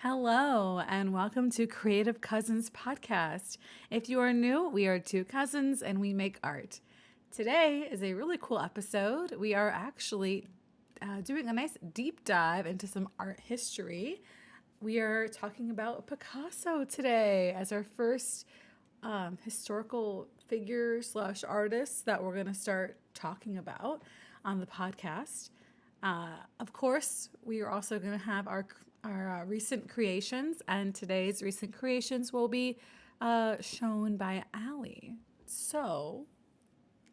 Hello, and welcome to Creative Cousins Podcast. If you are new, we are two cousins and we make art. Today is a really cool episode. We are actually doing a nice deep dive into some art history. We are talking about Picasso today as our first historical figure slash artist that we're going to start talking about on the podcast. Of course, we are also going to have our recent creations, and today's recent creations will be shown by Allie. So,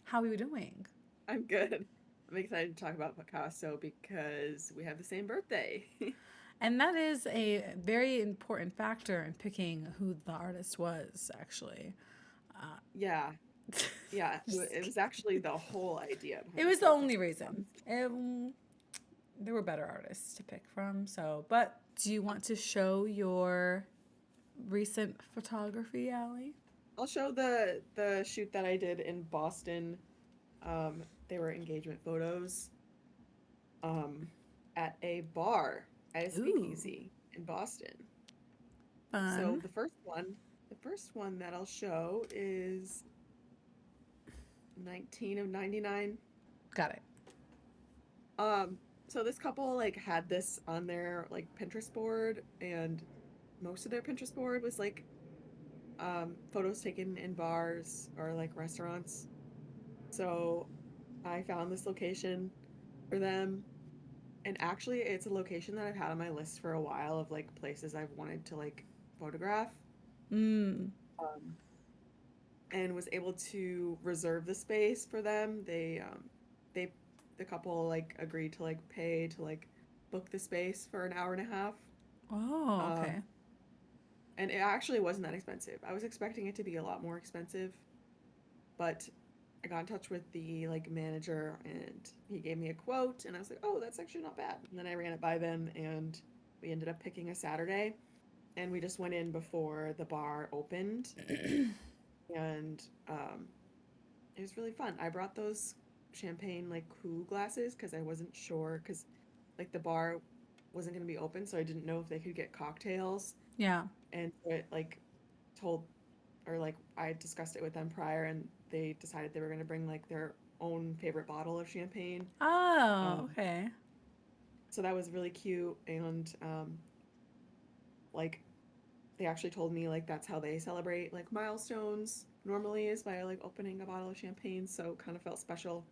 how are you doing? I'm good. I'm excited to talk about Picasso because we have the same birthday. And that is a very important factor in picking who the artist was, actually. Yeah, yeah. It Just was actually the whole idea It behind was the only Picasso, to be reason. honest. There were better artists to pick from. So, but do you want to show your recent photography, Allie? I'll show the shoot that I did in Boston. They were engagement photos um, at a bar at a Ooh, speakeasy in Boston. So fun. the first one that I'll show is 19 of 99. Got it. Um, so this couple like had this on their like Pinterest board, and most of their Pinterest board was like photos taken in bars or like restaurants. So I found this location for them, and actually it's a location that I've had on my list for a while of like places I've wanted to like photograph. Mm. Um, and was able to reserve the space for them. They the couple like agreed to like pay to like book the space for an hour and a half. Oh, Um, okay. and it actually wasn't that expensive. I was expecting it to be a lot more expensive, but I got in touch with the like manager and he gave me a quote and I was like, "Oh, that's actually not bad." And then I ran it by them and we ended up picking a Saturday and we just went in before the bar opened and it was really fun. I brought those champagne like cool glasses because I wasn't sure because like the bar wasn't going to be open, so I didn't know if they could get cocktails. Yeah. And so it like told or like I discussed it with them prior, and they decided they were going to bring like their own favorite bottle of champagne. Oh, Um, okay. so that was really cute, and like they actually told me like that's how they celebrate like milestones normally is by like opening a bottle of champagne. So it kind of felt special.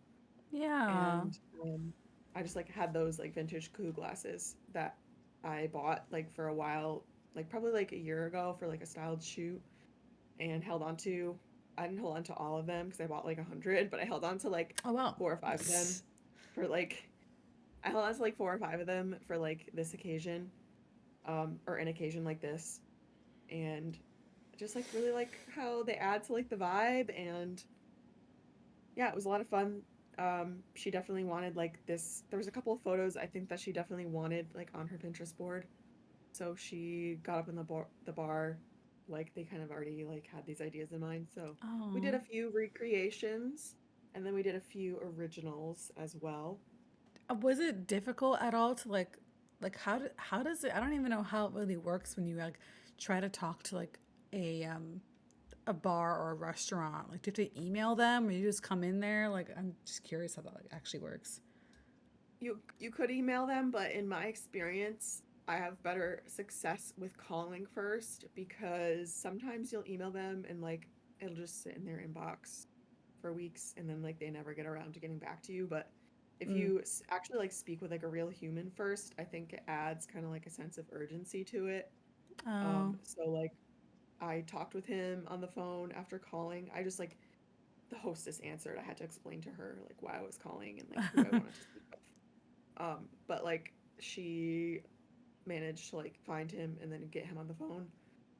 Yeah. And I just like had those like vintage coup glasses that I bought like for a while, like probably like a year ago for like a styled shoot, and held on to. I didn't hold on to all of them because I bought like 100, but I held on to like Oh, well. four or five of them for like I held on to like four or five of them for like this occasion, or an occasion like this, and just like really like how they add to like the vibe, and yeah, it was a lot of fun. She definitely wanted like this. There was a couple of photos I think that she definitely wanted like on her Pinterest board. So she got up in the bar, like they kind of already like had these ideas in mind. So we did Oh. a few recreations, and then we did a few originals as well. Was it difficult at all to how does it? I don't even know how it really works when you like try to talk to like a bar or a restaurant. Like, do you have to email them or you just come in there? Like, I'm just curious how that like actually works. You could email them, but in my experience, I have better success with calling first because sometimes you'll email them and like it'll just sit in their inbox for weeks and then like they never get around to getting back to you. But if Mm. you actually like speak with like a real human first, I think it adds kind of like a sense of urgency to it. Oh. So like I talked with him on the phone after calling. I just like the hostess answered. I had to explain to her like why I was calling and like who I wanted to speak with. But like she managed to like find him and then get him on the phone,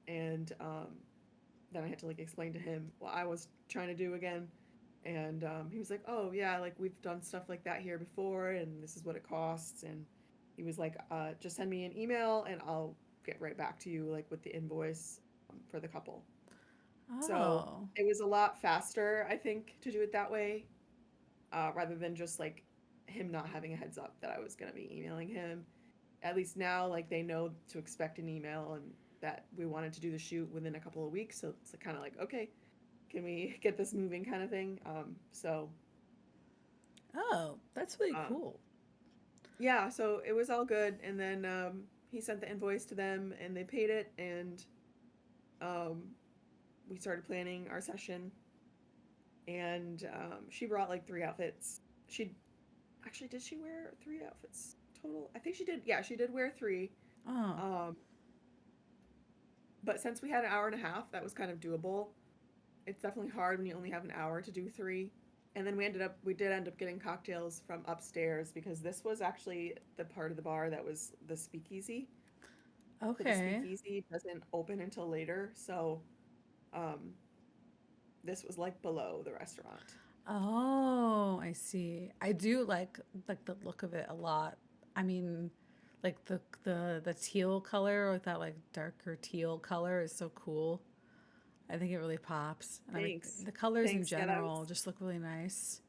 and then I had to like explain to him what I was trying to do again, and he was like, "Oh yeah, like we've done stuff like that here before, and this is what it costs." And he was like, "Just send me an email, and I'll get right back to you like with the invoice for the couple." So Oh. it was a lot faster, I think, to do it that way, rather than just like him not having a heads up that I was gonna be emailing him. at least now, like they know to expect an email and that we wanted to do the shoot within a couple of weeks. So it's kind of like, okay, can we get this moving kind of thing? Oh, that's really Um, cool. yeah, so it was all good. And then he sent the invoice to them and they paid it. And um, we started planning our session. And she brought like 3 outfits. She actually, did she wear 3 outfits total? I think she did. Yeah, she did wear three. Oh, Um, but since we had an hour and a half, that was kind of doable. It's definitely hard when you only have an hour to do three. And then we did end up getting cocktails from upstairs because this was actually the part of the bar that was the speakeasy. So the okay. speakeasy doesn't open until later. So um, this was like below the restaurant. Oh, I see. I do like the look of it a lot. I mean, like the teal color, or that like darker teal color is so cool. I think it really pops. And I like Thanks. the colors in Thanks. Yeah, general just look really nice.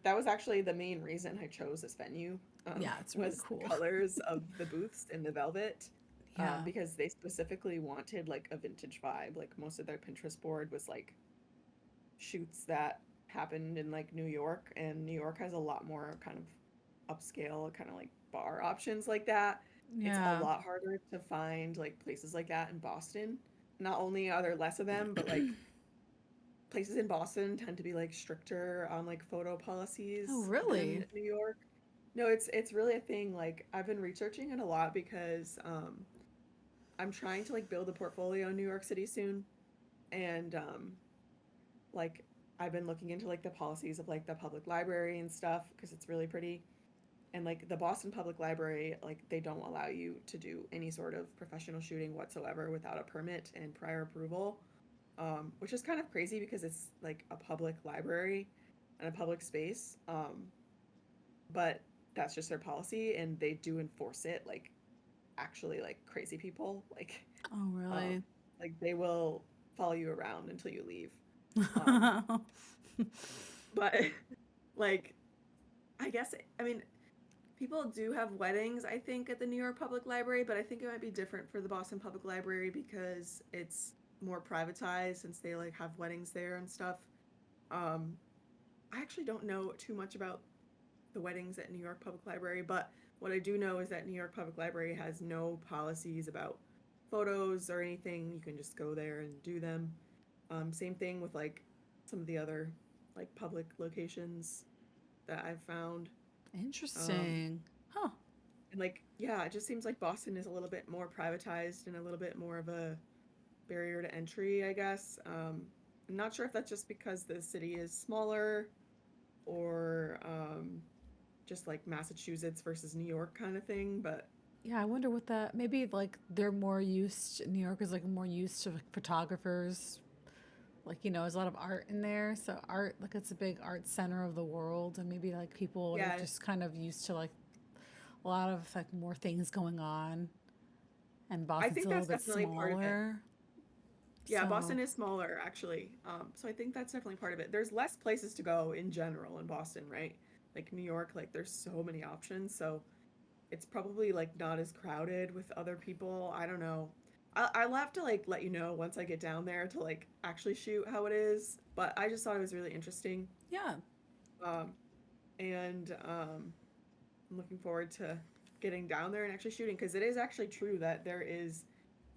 that was actually the main reason I chose this venue. Yeah, it's really Was the cool. colors of the booths and the velvet. Yeah. Because they specifically wanted like a vintage vibe. Like most of their Pinterest board was like shoots that happened in like New York, and New York has a lot more kind of upscale kind of like bar options like that. It's a Yeah. lot harder to find like places like that in Boston. Not only are there less of them, but like places in Boston tend to be like stricter on like photo Oh, policies than really? New York. No, it's really a thing. Like I've been researching it a lot because I'm trying to like build a portfolio in New York City soon, and like I've been looking into like the policies of like the public library and stuff because it's really pretty. And like the Boston Public Library, like they don't allow you to do any sort of professional shooting whatsoever without a permit and prior approval, which is kind of crazy because it's like a public library and a public space. But that's just their policy, and they do enforce it like actually like crazy people. Oh, Um, really? like they will follow you around until you leave. Um, but like I guess I mean people do have weddings, I think, at the New York Public Library, but I think it might be different for the Boston Public Library because it's more privatized since they like have weddings there and stuff. Um, I actually don't know too much about the weddings at New York Public Library, but what I do know is that New York Public Library has no policies about photos or anything. You can just go there and do them. Same thing with like some of the other like public locations that I've found. Um, Interesting. Huh. and like, yeah, it just seems like Boston is a little bit more privatized and a little bit more of a barrier to entry, I guess. I'm not sure if that's just because the city is smaller or just like Massachusetts versus New York kind of thing, but Yeah, I wonder what that maybe like they're more used New York is like more used to like, photographers. Like, there's a lot of art in there. So art like it's a big art center of the world, and maybe like people are yeah, just kind of used to like a lot of like more things going on, and I Boston's a think little that's bit definitely part of it. smaller. Yeah, So, Boston is smaller actually. So I think that's definitely part of it. There's less places to go in general in Boston, right? Like New York, like there's so many options. So it's probably like not as crowded with other people. I don't know. I'll have to like let you know once I get down there to like actually shoot how it is. But I just thought it was really interesting. yeah, Um, and I'm looking forward to getting down there and actually shooting because it is actually true that there is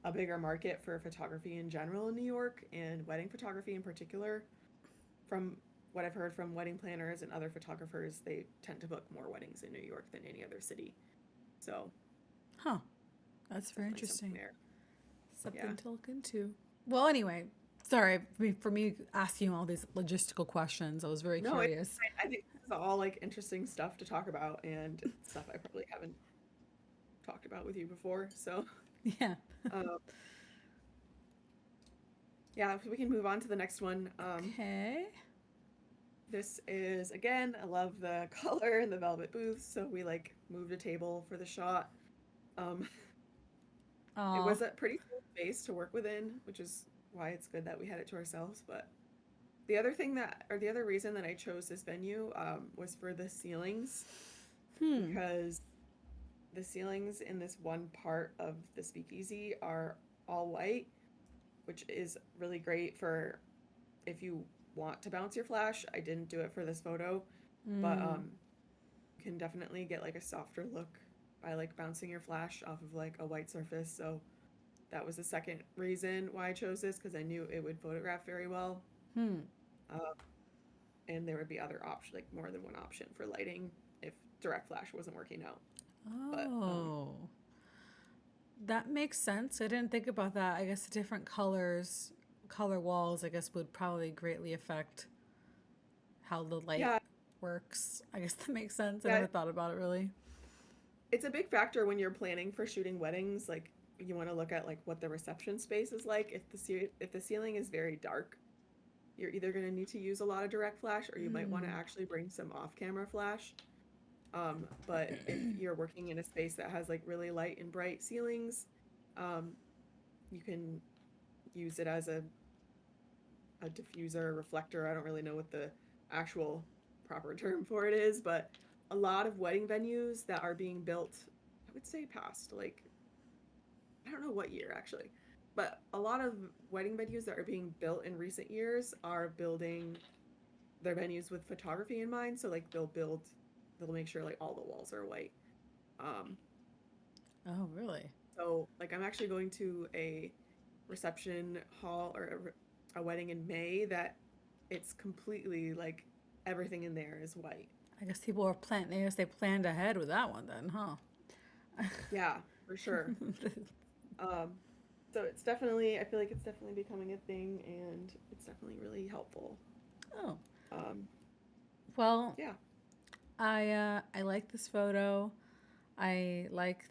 a bigger market for photography in general in New York and wedding photography in particular. From what I've heard from wedding planners and other photographers, they tend to book more weddings in New York than any other city. So huh. That's it's very definitely something interesting. there. Yeah. Something to look into. Well, anyway, sorry for me asking all these logistical questions. I was very No, it's curious. fine. I think this is all like interesting stuff to talk about and stuff I probably haven't talked about with you before. So, Yeah. um, yeah, we can move on to the next one. Okay. This is again, I love the color and the velvet booth, so we like moved a table for the shot. Um, it Oh, was a pretty small space to work within, which is why it's good that we had it to ourselves. But the other reason that I chose this venue was for the ceilings hmm. because the ceilings in this one part of the speakeasy are all white, which is really great for if you want to bounce your flash. I didn't do it for this photo, but Mm. you can definitely get like a softer look by like bouncing your flash off of like a white surface. So that was the second reason why I chose this, because I knew it would photograph very well. Hmm. Uh, and there would be other options, like more than one option for lighting if direct flash wasn't working out. But Oh, that makes sense. I didn't think about that. I guess the different colors, color walls, I guess would probably greatly affect how the light yeah, works. I guess that makes sense. I yeah, never thought about it really. it's a big factor when you're planning for shooting weddings. Like you want to look at like what the reception space is like. If the ceiling is very dark, you're either going to need to use a lot of direct flash, or you might want to Mm. actually bring some off-camera flash. But if you're working in a space that has like really light and bright ceilings, um, you can use it as a diffuser, reflector. I don't really know what the actual proper term for it is, but a lot of wedding venues that are being built, I would say past like, I don't know what year actually, but a lot of wedding venues that are being built in recent years are building their venues with photography in mind. So like they'll make sure like all the walls are white. Um, Oh, really? so like I'm actually going to a reception hall or a wedding in May that it's completely like everything in there is white. I guess people are planning. I guess they planned ahead with that one then, huh? Yeah, for sure. Um, so it's definitely, I feel like it's definitely becoming a thing, and it's definitely really helpful. Oh, Um, well, yeah, I like this photo. I like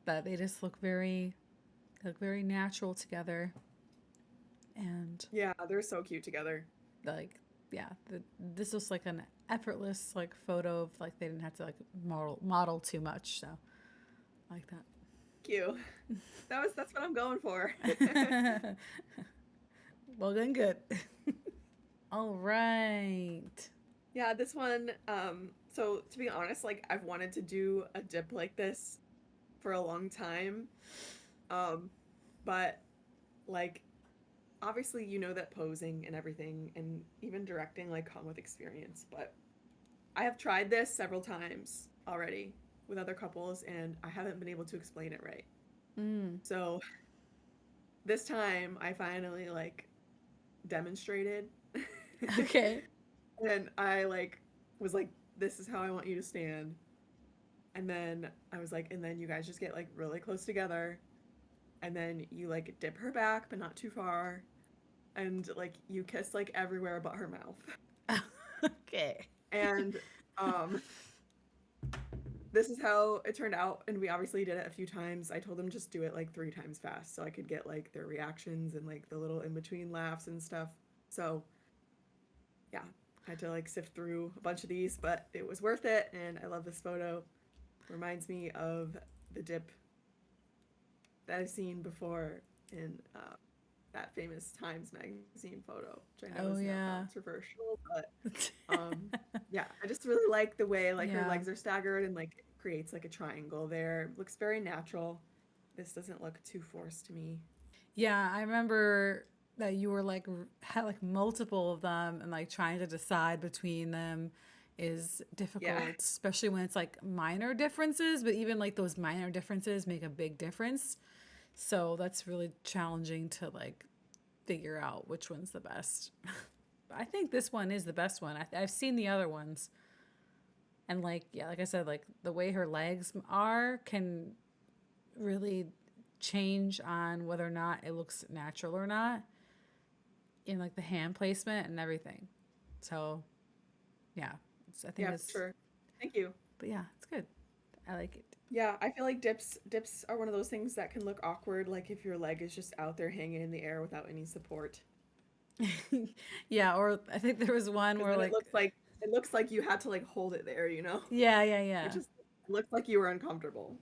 that they just look very natural together, and yeah, they're so cute together. like yeah, this was like an effortless like photo of like they didn't have to like model too much. So I like Thank you. That's what I'm going for. that. Well, then good. All right. Yeah, this one, so to be honest, like I've wanted to do a dip like this for a long time. Um, but like obviously you know that posing and everything and even directing like come with experience, but I have tried this several times already with other couples and I haven't been able to explain it right. Mm. So this time I finally like demonstrated Okay. and I like was like, this is how I want you to stand. And then I was like, and then you guys just get like really close together and then you like dip her back but not too far and like you kiss like everywhere but her mouth. Okay. And um this is how it turned out, and we obviously did it a few times. I told them just do it like 3 times fast so I could get like their reactions and like the little in between laughs and stuff. So yeah, I had to like sift through a bunch of these, but it was worth it, and I love this photo. Reminds me of the dip that I've seen before in that famous Times magazine photo, which I know Oh is now yeah. controversial, but yeah, I just really like the way like her Yeah. legs are staggered and like creates like a triangle there. Looks very natural. This doesn't look too forced to me. Yeah, I remember that you were like had like multiple of them and like trying to decide between them is Yeah. difficult, especially when it's like minor differences, but even like those minor differences make a big difference. So that's really challenging to like figure out which one's the best. I think this one is the best one. I've seen the other ones, and like yeah, like I said, like the way her legs are can really change on whether or not it looks natural or not in like the hand placement and everything. So yeah, I think Yeah, for it's sure. Thank you. but yeah, it's good. I like it. Yeah, I feel like dips are one of those things that can look awkward, like if your leg is just out there hanging in the air without any support. Yeah, or I think there was one Because where then like it looks like you had to like hold it there, you know? yeah, yeah, It yeah. just looks like you were uncomfortable.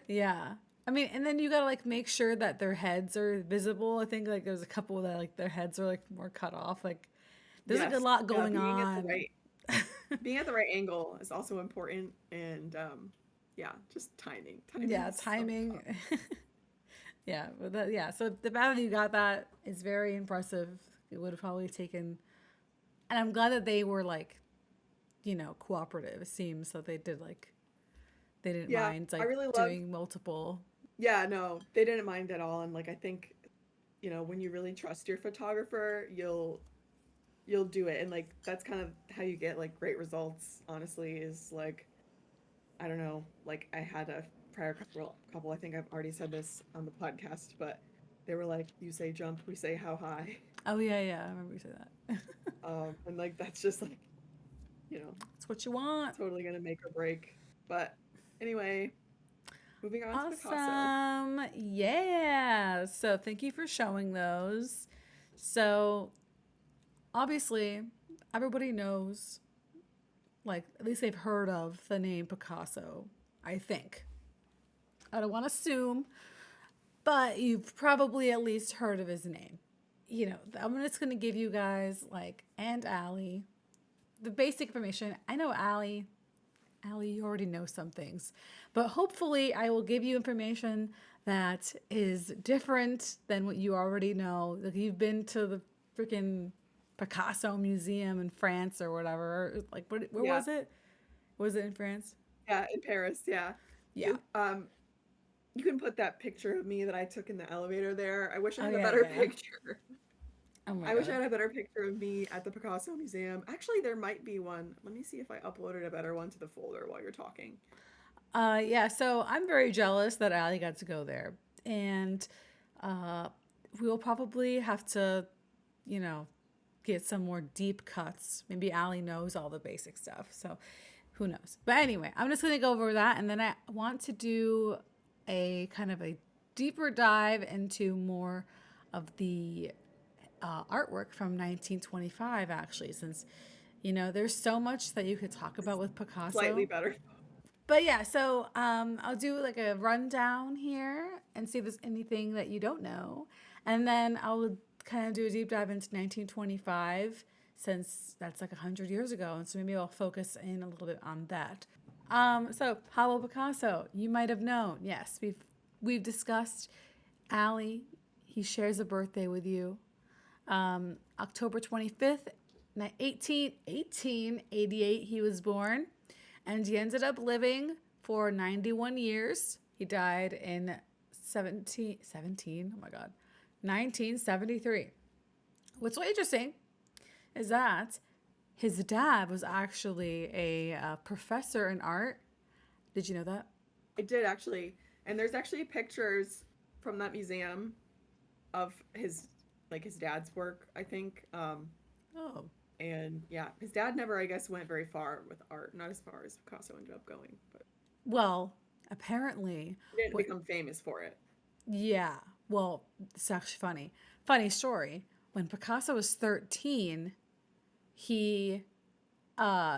Yeah. I mean, and then you gotta like make sure that their heads are visible. I think like there's a couple that like their heads are like more cut off. Like there's like a Yes. lot Yeah, going on. being at the right angle is also important, and yeah, just timing. Timing Yeah, is so timing. tough. Yeah, but yeah. So the fact that you got that is very impressive. It would have probably taken, and I'm glad that they were like, cooperative. It seems that they did like they didn't Yeah, mind I like really love. doing multiple. Yeah, no, they didn't mind at all, and like I think when you really trust your photographer, you'll do it, and like that's kind of how you get like great results. Honestly, is like I don't know, like I had a prior couple. I think I've already said this on the podcast, but they were like, "You say jump, we say how high," Oh yeah, yeah. I remember you said that. and like that's just like you know That's what you want. totally gonna make or break. But anyway, moving on to Picasso. Awesome. Yeah. So thank you for showing those. So obviously, everybody knows, like, at least they've heard of the name Picasso, I think. I don't want to assume, but you've probably at least heard of his name. I'm just going to give you guys, like, and Allie, the basic information. I know Allie, you already know some things, but hopefully I will give you information that is different than what you already know. Like you've been to the freaking Picasso Museum in France or whatever. Like, where Yeah, was it? Was it in France? yeah, in Paris. Yeah, Yeah. you you can put that picture of me that I took in the elevator there. I wish I Oh had a yeah, better yeah. picture. Oh my I wish I god. had a better picture of me at the Picasso Museum. Actually, there might be one. Let me see if I uploaded a better one to the folder while you're talking. Yeah. So I'm very jealous that Allie got to go there, and uh, we'll probably have to, you know, get some more deep cuts. Maybe Allie knows all the basic stuff. So who knows? But anyway, I'm just going to go over that. And then I want to do a kind of a deeper dive into more of the artwork from 1925, actually, since, there's so much that you could talk about with Slightly Picasso. better. But yeah, so I'll do like a rundown here and see if there's anything that you don't know. And then I'll kind of do a deep dive into 1925 since that's like 100 years ago. And so maybe I'll focus in a little bit on that. So Pablo Picasso, you might have known. Yes, we've discussed Allie. He shares a birthday with you. October 25th, 1888, he was born. And he ended up living for 91 years. He died in 17, oh my God, 1973. What's so interesting is that his dad was actually a professor in art. Did you know that? I did actually. And there's actually pictures from that museum of his dad's work, I think. Oh, And yeah, his dad never, I guess, went very far with art. Not as far as Picasso ended up going, but well, apparently, he didn't what, become famous for it. yeah, well, it's actually funny. Funny story. When Picasso was 13, he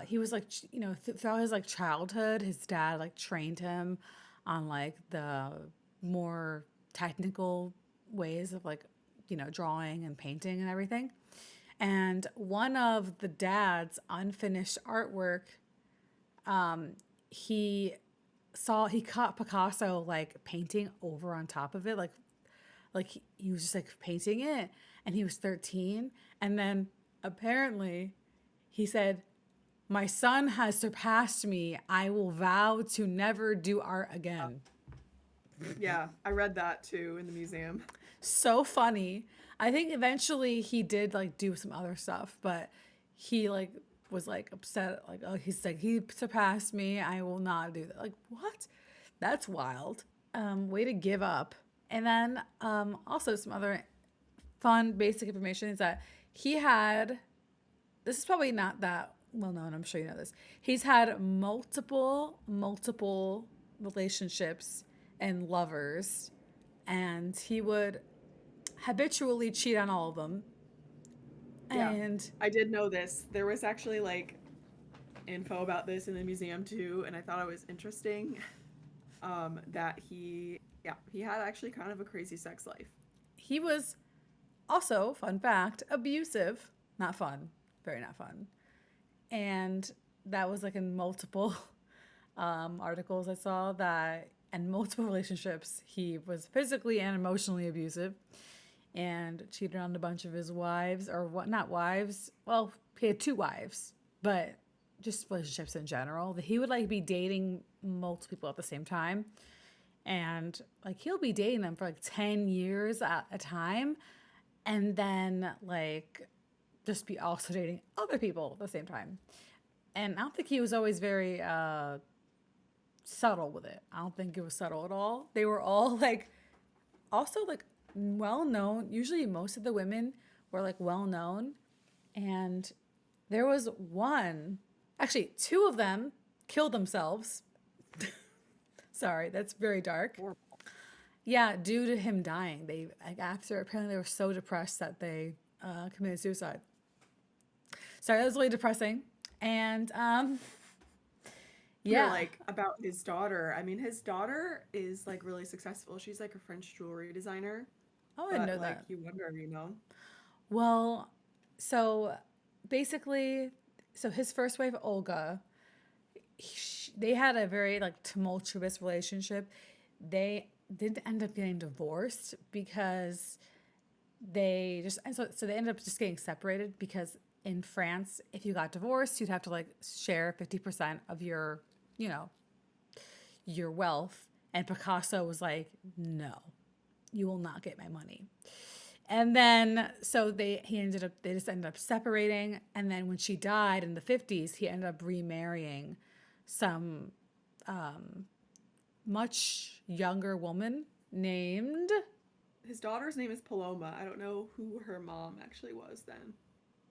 he was like throughout his like childhood his dad like trained him on like the more technical ways of like drawing and painting and everything, and one of the dad's unfinished artwork, he he caught Picasso like painting over on top of it, like he was just like painting it, and he was 13, and then apparently he said, "My son has surpassed me. I will vow to never do art again." Yeah, I read that too in the museum. So funny. I think eventually he did like do some other stuff, but he like was like upset. Like, oh, he's like, he surpassed me. I will not do that. Like, what? That's wild. Way to give up. And then also some other fun basic information is that he had, this is probably not that well known, I'm sure you know this. He's had multiple relationships and lovers, and he would habitually cheat on all of them. Yeah, And I did know this. There was actually like info about this in the museum too, and I thought it was interesting. That he had actually kind of a crazy sex life. he was also, fun fact, abusive. Not fun. Very not fun. And that was like in multiple articles I saw that in multiple relationships he was physically and emotionally abusive and cheated on a bunch of his wives or what, not wives. Well, he had two wives, but just relationships in general. That he would like be dating multiple people at the same time, and like he'll be dating them for like 10 years at a time, and then like just be also dating other people at the same time. And I don't think he was always very subtle with it. I don't think it was subtle at all. They were all like also like well known. Usually most of the women were like well known. And there was one, actually two of them killed themselves. Sorry, that's very dark. Horrible. Yeah, due to him dying. They like, after apparently they were so depressed that they committed suicide. Sorry, that was really depressing. And You're yeah. like about his daughter. I mean, his daughter is like really successful. She's like a French jewelry designer, Oh, I didn't but know like that. you wonder, you know. Well, so basically, so his first wife Olga, they had a very like tumultuous relationship. They did end up getting divorced because they just and so they ended up just getting separated because in France, if you got divorced, you'd have to like share 50% of your, you know, your wealth. And Picasso was like, no, you will not get my money. And then so they just ended up separating. And then when she died in the 50s, he ended up remarrying some much younger woman named, His daughter's name is Paloma. I don't know who her mom actually was then.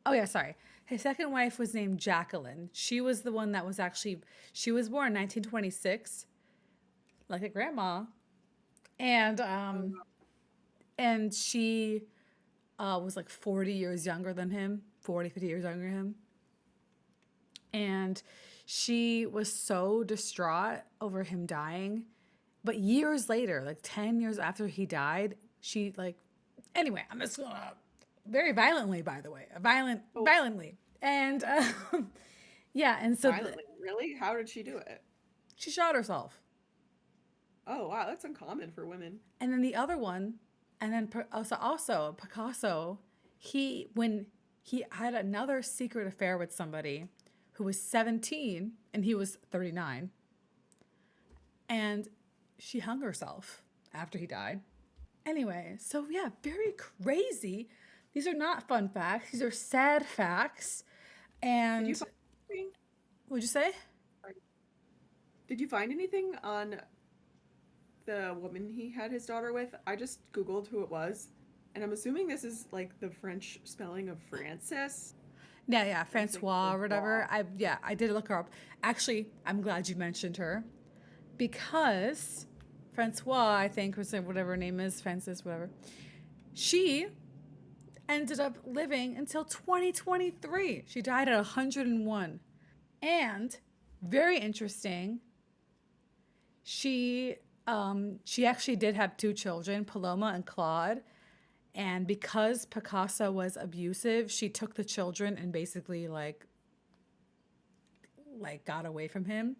oh yeah, sorry. His second wife was named Jacqueline. She was the one that was actually, she was born in 1926, like a grandma. And Oh, um wow. and she was like 40 years younger than him, 40, 50 years younger than him. And she was so distraught over him dying. But years later, like 10 years after he died, she like, anyway, I'm just gonna, very violently, by the way, Oh, violently. And yeah, and so violently. Really? How did she do it? she shot herself. Oh, wow, that's uncommon for women. And then the other one, and then also Picasso, when he had another secret affair with somebody who was 17 and he was 39, and she hung herself after he died. Anyway, so yeah, very crazy. These are not fun facts. These are sad facts. Did you And find anything? what'd you say? Sorry. Did you find anything on the woman he had his daughter with? I just Googled who it was, and I'm assuming this is like the French spelling of Francis. Yeah, yeah, I think Francois the or whatever. Bois. I did look her up. Actually, I'm glad you mentioned her because Francois, I think, was whatever her name is, Francis, whatever. She ended up living until 2023. She died at 101. And very interesting, she actually did have two children, Paloma and Claude. And because Picasso was abusive, she took the children and basically like got away from him.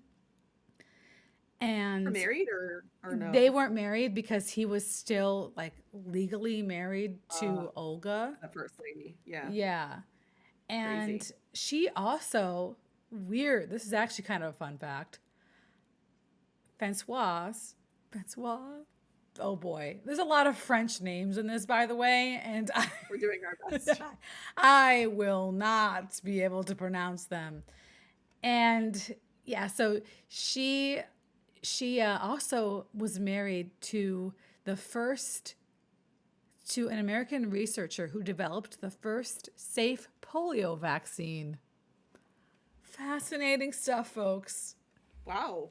Are And married or they no? weren't married because he was still like legally married Uh, to Olga. the first lady. Yeah, Yeah. crazy. And she also, weird, this is actually kind of a fun fact. Francois, Francois, oh boy, there's a lot of French names in this, by the way, and We're doing our best. I will not be able to pronounce them. And yeah, so she also was married to the first to an American researcher who developed the first safe polio vaccine. Fascinating stuff, folks. Wow,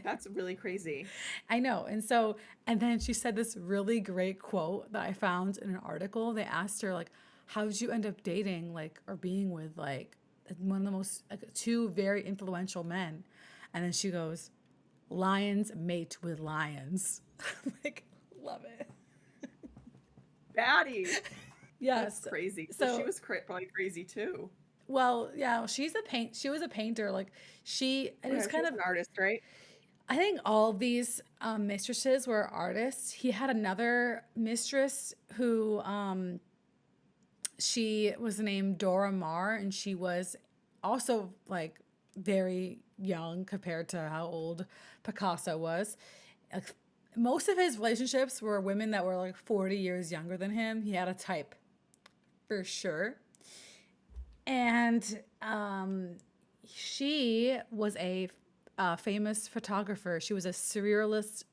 that's really crazy. I know. And then she said this really great quote that I found in an article. They asked her, like, how did you end up dating, like, or being with, like, one of the most, like, two very influential men? And then she goes, lions mate with lions. Like, love it. Batty. That's Yes. crazy. So she So, was probably crazy too. Well, yeah, she was a painter. Like and it was Okay, she kind was of, an artist, right? I think all of these mistresses were artists. He had another mistress who she was named Dora Maar, and she was also like very young compared to how old Picasso was. Like, most of his relationships were women that were like 40 years younger than him. He had a type for sure. And she was a famous photographer. She was a surrealist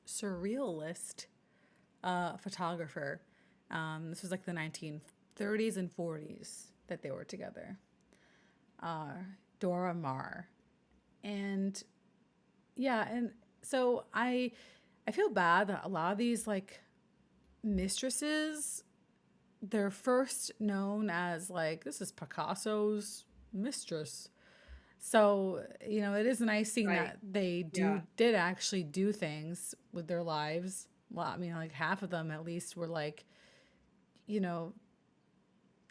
photographer. This was like the 1930s and 40s that they were together. Uh, Dora Maar, and yeah, and so I feel bad that a lot of these like mistresses, they're first known as like, this is Picasso's mistress. So, it is nice seeing Right. that they Yeah. did actually do things with their lives. Well, I mean, like half of them at least were you know,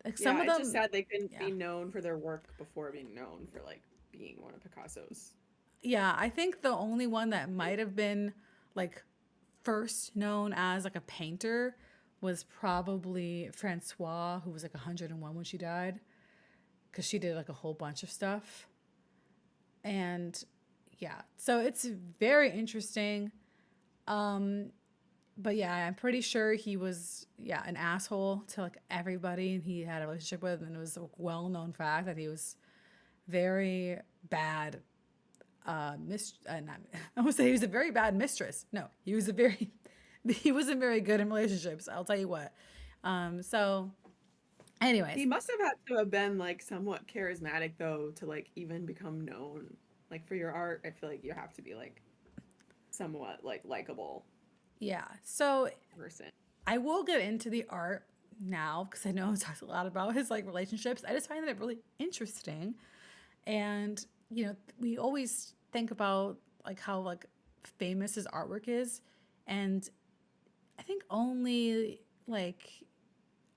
like some Yeah, of it's just them, sad they couldn't yeah. be known for their work before being known for like being one of Picasso's. Yeah, I think the only one that might have been like first known as like a painter was probably Francois, who was like 101 when she died, because she did like a whole bunch of stuff. And yeah, so it's very interesting. Um, but yeah, I'm pretty sure he was, yeah, an asshole to like everybody he had a relationship with, and it was a well known fact that he was very bad. Not, I would say he was a very bad mistress. No, he was a very, he wasn't very good in relationships. I'll tell you what. So, He anyways, must have had to have been like somewhat charismatic though to like even become known. Like for your art, I feel like you have to be like somewhat like likable yeah. So person. I will get into the art now because I know I talked a lot about his like relationships. I just find it really interesting. And, we always think about like how like famous his artwork is. And I think only like,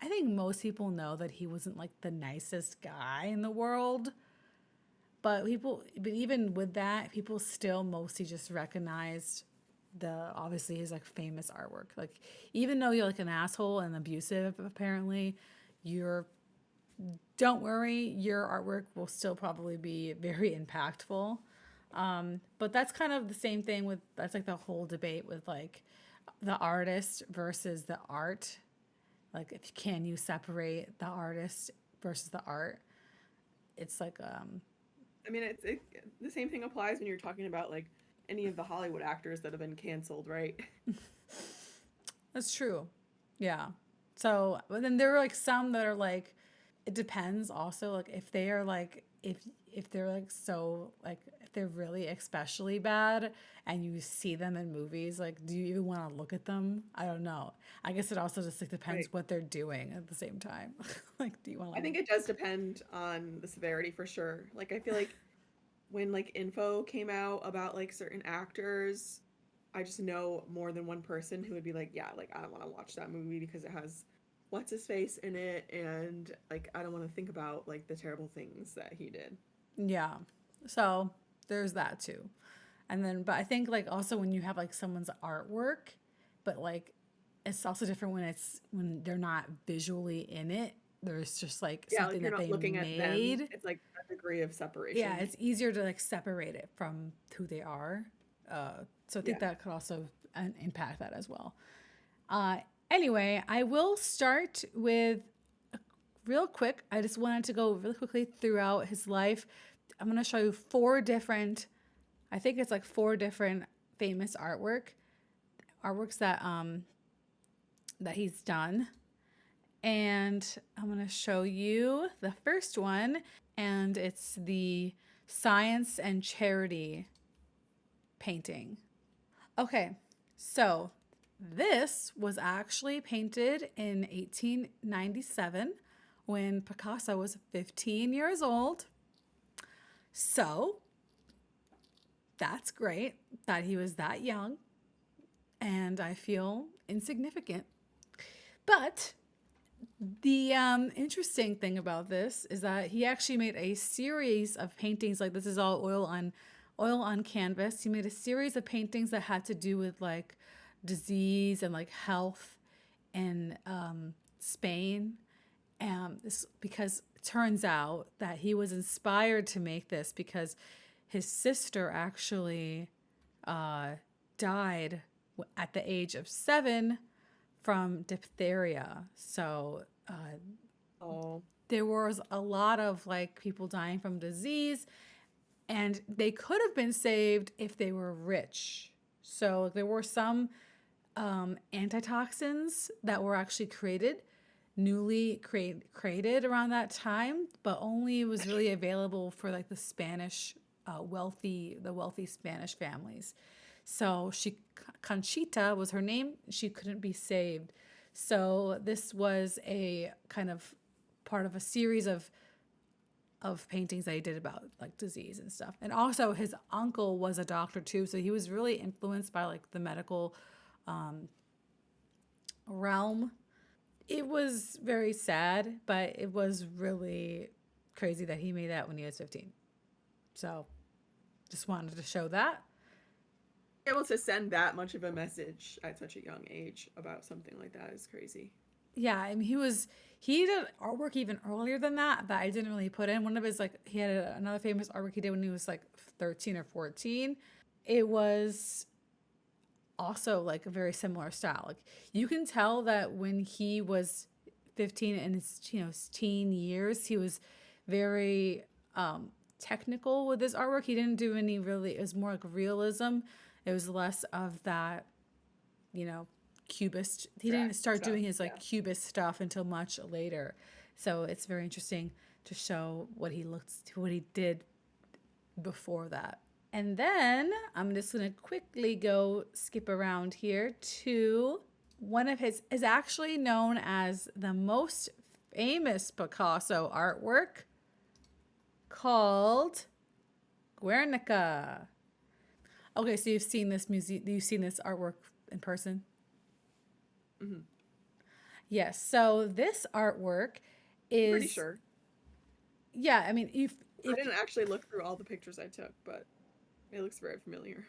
I think most people know that he wasn't like the nicest guy in the world. But even with that, people still mostly just recognized obviously his like famous artwork. Like, even though you're like an asshole and abusive, apparently, you're don't worry, your artwork will still probably be very impactful. But that's kind of the same thing with that's like the whole debate with like the artist versus the art. Like, if can you separate the artist versus the art? It's like I mean, the same thing applies when you're talking about like any of the Hollywood actors that have been canceled, right? that's true. Yeah. So, but then there are like some that are like, it depends also, like if they are like, if they're like so like if they're really especially bad and you see them in movies, like do you even want to look at them? I don't know. I guess it also just like Right. depends what they're doing at the same time. Like, do you want to I like, think it does depend on the severity for sure. Like I feel like when like info came out about like certain actors, I just know more than one person who would be like, yeah, like I don't want to watch that movie because it has what's his face in it and like I don't want to think about like the terrible things that he did. yeah. So there's that too. And then, but I think like also when you have like someone's artwork, but like it's also different when when they're not visually in it. There's just like Yeah, like something you're that not they looking at them. made. It's like a degree of Yeah, separation. it's easier to like separate it from who they are. So I think Yeah. that could also impact that as well. Uh, anyway, I will start with real quick. I just wanted to go really quickly throughout his life. I'm going to show you I think it's like four different famous artworks that he's done. And I'm going to show you the first one, and it's the Science and Charity painting. Okay, so this was actually painted in 1897 when Picasso was 15 years old. So that's great that he was that young, and I feel insignificant. But The interesting thing about this is that he actually made a series of paintings. Like this is all oil on canvas. He made a series of paintings that had to do with like disease and like health in Spain. This, because it turns out that he was inspired to make this because his sister actually uh, died at the age of 7 from diphtheria. So Oh, there was a lot of like people dying from disease, and they could have been saved if they were rich. So there were some antitoxins that were actually created around that time, but only was really available for like the Spanish the wealthy Spanish families. So she Conchita was her name. She couldn't be saved. So this was a kind of part of a series of paintings that he did about like disease and stuff. And also his uncle was a doctor too, so he was really influenced by like the medical realm. It was very sad, but it was really crazy that he made that when he was 15. So just wanted to show that. able to send that much of a message at such a young age about something like that is crazy. Yeah, I mean, he did artwork even earlier than that I didn't really put in. One of his like he had another famous artwork he did when he was like 13 or 14. It was also like a very similar style. Like you can tell that when he was 15 in his his teen years, he was very technical with his artwork. He didn't do any really. It was more like realism. It was less of that, you know, cubist. He didn't Abstract start stuff. doing his Yeah. like cubist stuff until much later. So it's very interesting to show what he did before that. And then I'm just going to quickly go skip around here to one of his is actually known as the most famous Picasso artwork called Guernica. Okay, so you've seen this artwork in person? Hmm. Yes. So this artwork Pretty is sure. yeah, I mean, I if didn't actually look through all the pictures I took, but it looks very familiar.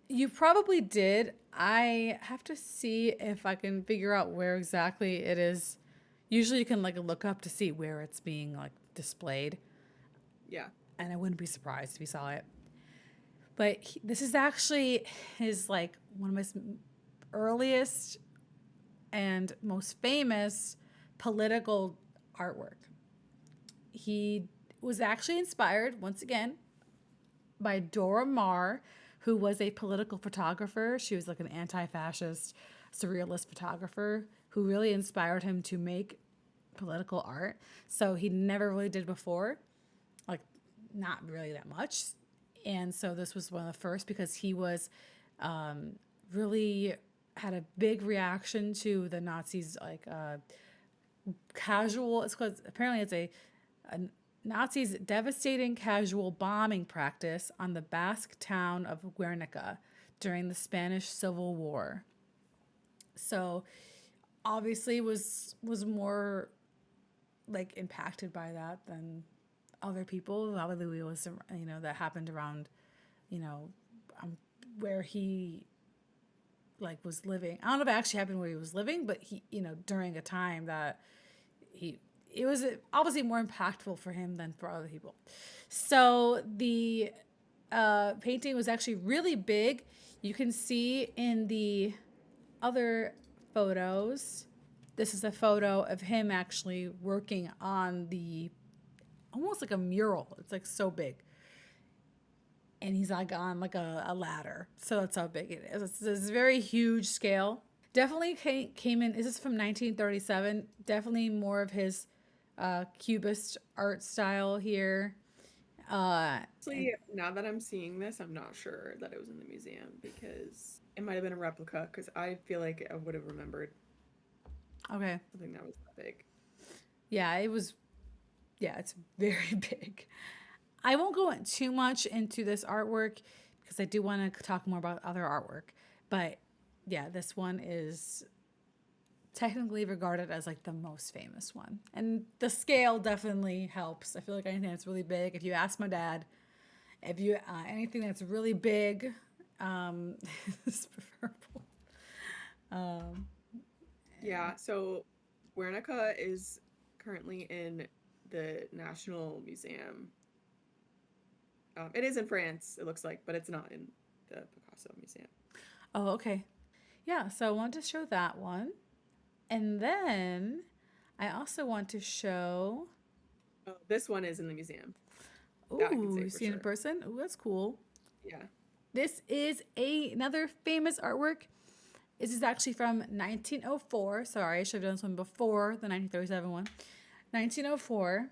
you probably did. I have to see if I can figure out where exactly it is. Usually you can like look up to see where it's being like displayed, Yeah. and I wouldn't be surprised if you saw it. But this is actually his like one of his earliest and most famous political artwork. He was actually inspired once again by Dora Maar, who was a political photographer. She was like an anti fascist, surrealist photographer who really inspired him to make political art. So he never really did before, like, not really that much. And so this was one of the first because he was really had a big reaction to the Nazis, like casual. It's because apparently it's a Nazis' devastating casual bombing practice on the Basque town of Guernica during the Spanish Civil War. So obviously was more like impacted by that than other people. Probably was that happened around you know where he like was living. I don't know if it actually happened where he was living, but he during a time that he it was obviously more impactful for him than for other people. So the painting was actually really big. You can see in the other photos. This is a photo of him actually working on the almost like a mural. It's like so big. And he's like on like a ladder. So that's how big it is. It's this very huge scale. Definitely came in. This is from 1937. Definitely more of his cubist art style here. And Actually, now that I'm seeing this, I'm not sure that it was in the museum because it might have been a replica because I feel like I would have remembered okay, something that was that big. yeah, it was. Yeah, it's very big. I won't go too much into this artwork because I do want to talk more about other artwork. But yeah, this one is technically regarded as like the most famous one. And the scale definitely helps. I feel like anything that's really big, if you ask my dad, if you anything that's really big is preferable. Um, Yeah, so Guernica is currently in the National Museum. It is in France, it looks like, but it's not in the Picasso Museum. oh, okay. Yeah, so I want to show that one. And then I also want to show, Oh, this one is in the museum. That I can ooh, say you for see it in sure. person? Ooh, that's cool. Yeah. This is another famous artwork. This is actually from 1904. Sorry, I should have done this one before the 1937 one. 1904.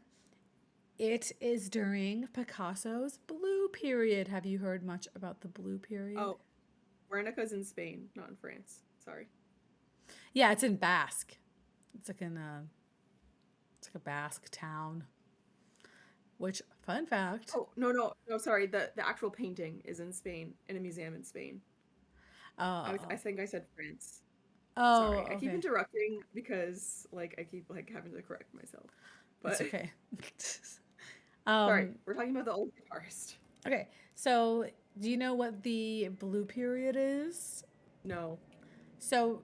It is during Picasso's Blue Period. Have you heard much about the Blue Period? Oh, Guernica's in Spain, not in France. Sorry. Yeah, it's in Basque. It's like it's like a Basque town. Which, fun fact. Oh, no, no, no, sorry. The actual painting is in Spain, in a museum in Spain. I Oh, think I said France. oh, Sorry. I keep okay. interrupting because like I keep like having to correct myself. It's But okay. sorry, um, we're talking about the old guitarist. okay. So, do you know what the Blue Period is? No. So,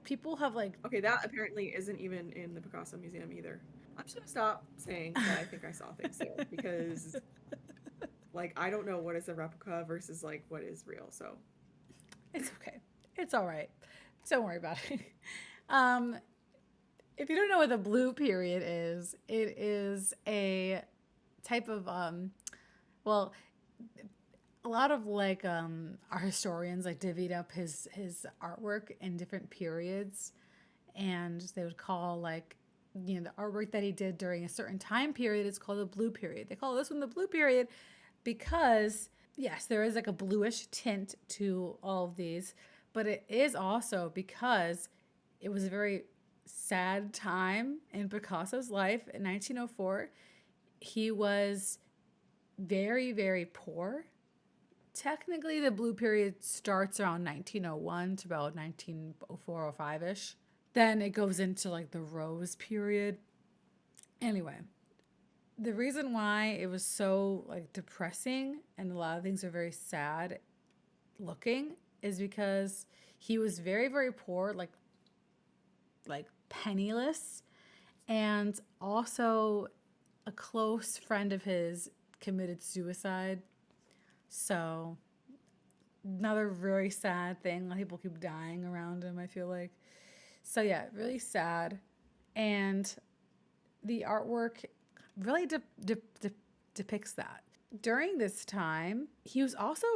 people have like Okay, that apparently isn't even in the Picasso Museum either. I'm just gonna stop saying that I think I saw things there because like I don't know what is a replica versus like what is real. So it's okay. It's all right. Don't worry about it. Um, if you don't know what the Blue Period is, it is a type of well, a lot of like our historians like divvied up his artwork in different periods, and they would call like the artwork that he did during a certain time period is called the Blue Period. They call this one the Blue Period because yes, there is like a bluish tint to all of these, but it is also because it was a very sad time in Picasso's life in 1904. He was very, very poor. Technically, the Blue Period starts around 1901 to about 1904 or 05 ish. Then it goes into like the Rose Period. Anyway, the reason why it was so like depressing and a lot of things are very sad looking is because he was very, very poor, like penniless, and also a close friend of his committed suicide. So another very sad thing. A lot of people keep dying around him, I feel like. So yeah, really sad. And the artwork really depicts that. During this time, he was also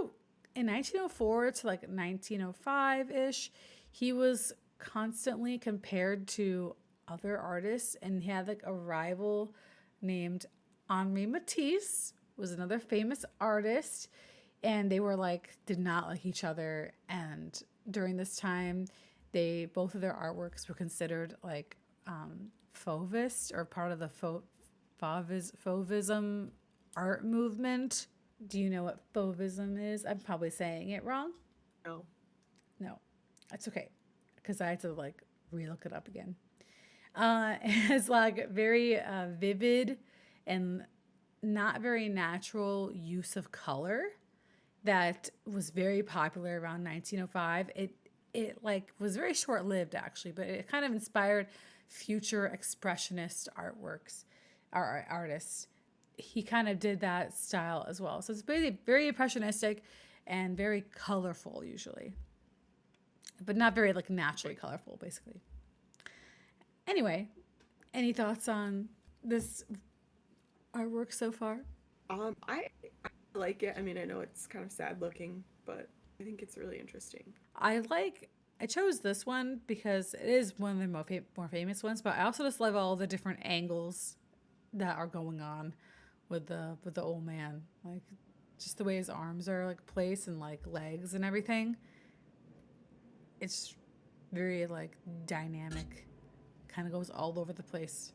in 1904 to like 1905 ish, he was constantly compared to other artists, and he had like a rival named Henri Matisse, was another famous artist, and they were like did not like each other. And during this time, they both of their artworks were considered like Fauvist or part of the Fauvism art movement. Do you know what Fauvism is? I'm probably saying it wrong. no. No, that's okay, because I had to like relook it up again. It's like very vivid and not very natural use of color that was very popular around 1905. It like was very short lived actually, but it kind of inspired future expressionist artworks, artists. He kind of did that style as well. So it's basically very impressionistic and very colorful usually, but not very like naturally colorful basically. Anyway, any thoughts on this artwork so far? I like it. I mean, I know it's kind of sad looking, but I think it's really interesting. I chose this one because it is one of the more famous ones, but I also just love all the different angles that are going on with the old man. Like just the way his arms are like placed and like legs and everything. It's very like dynamic. Kind of goes all over the place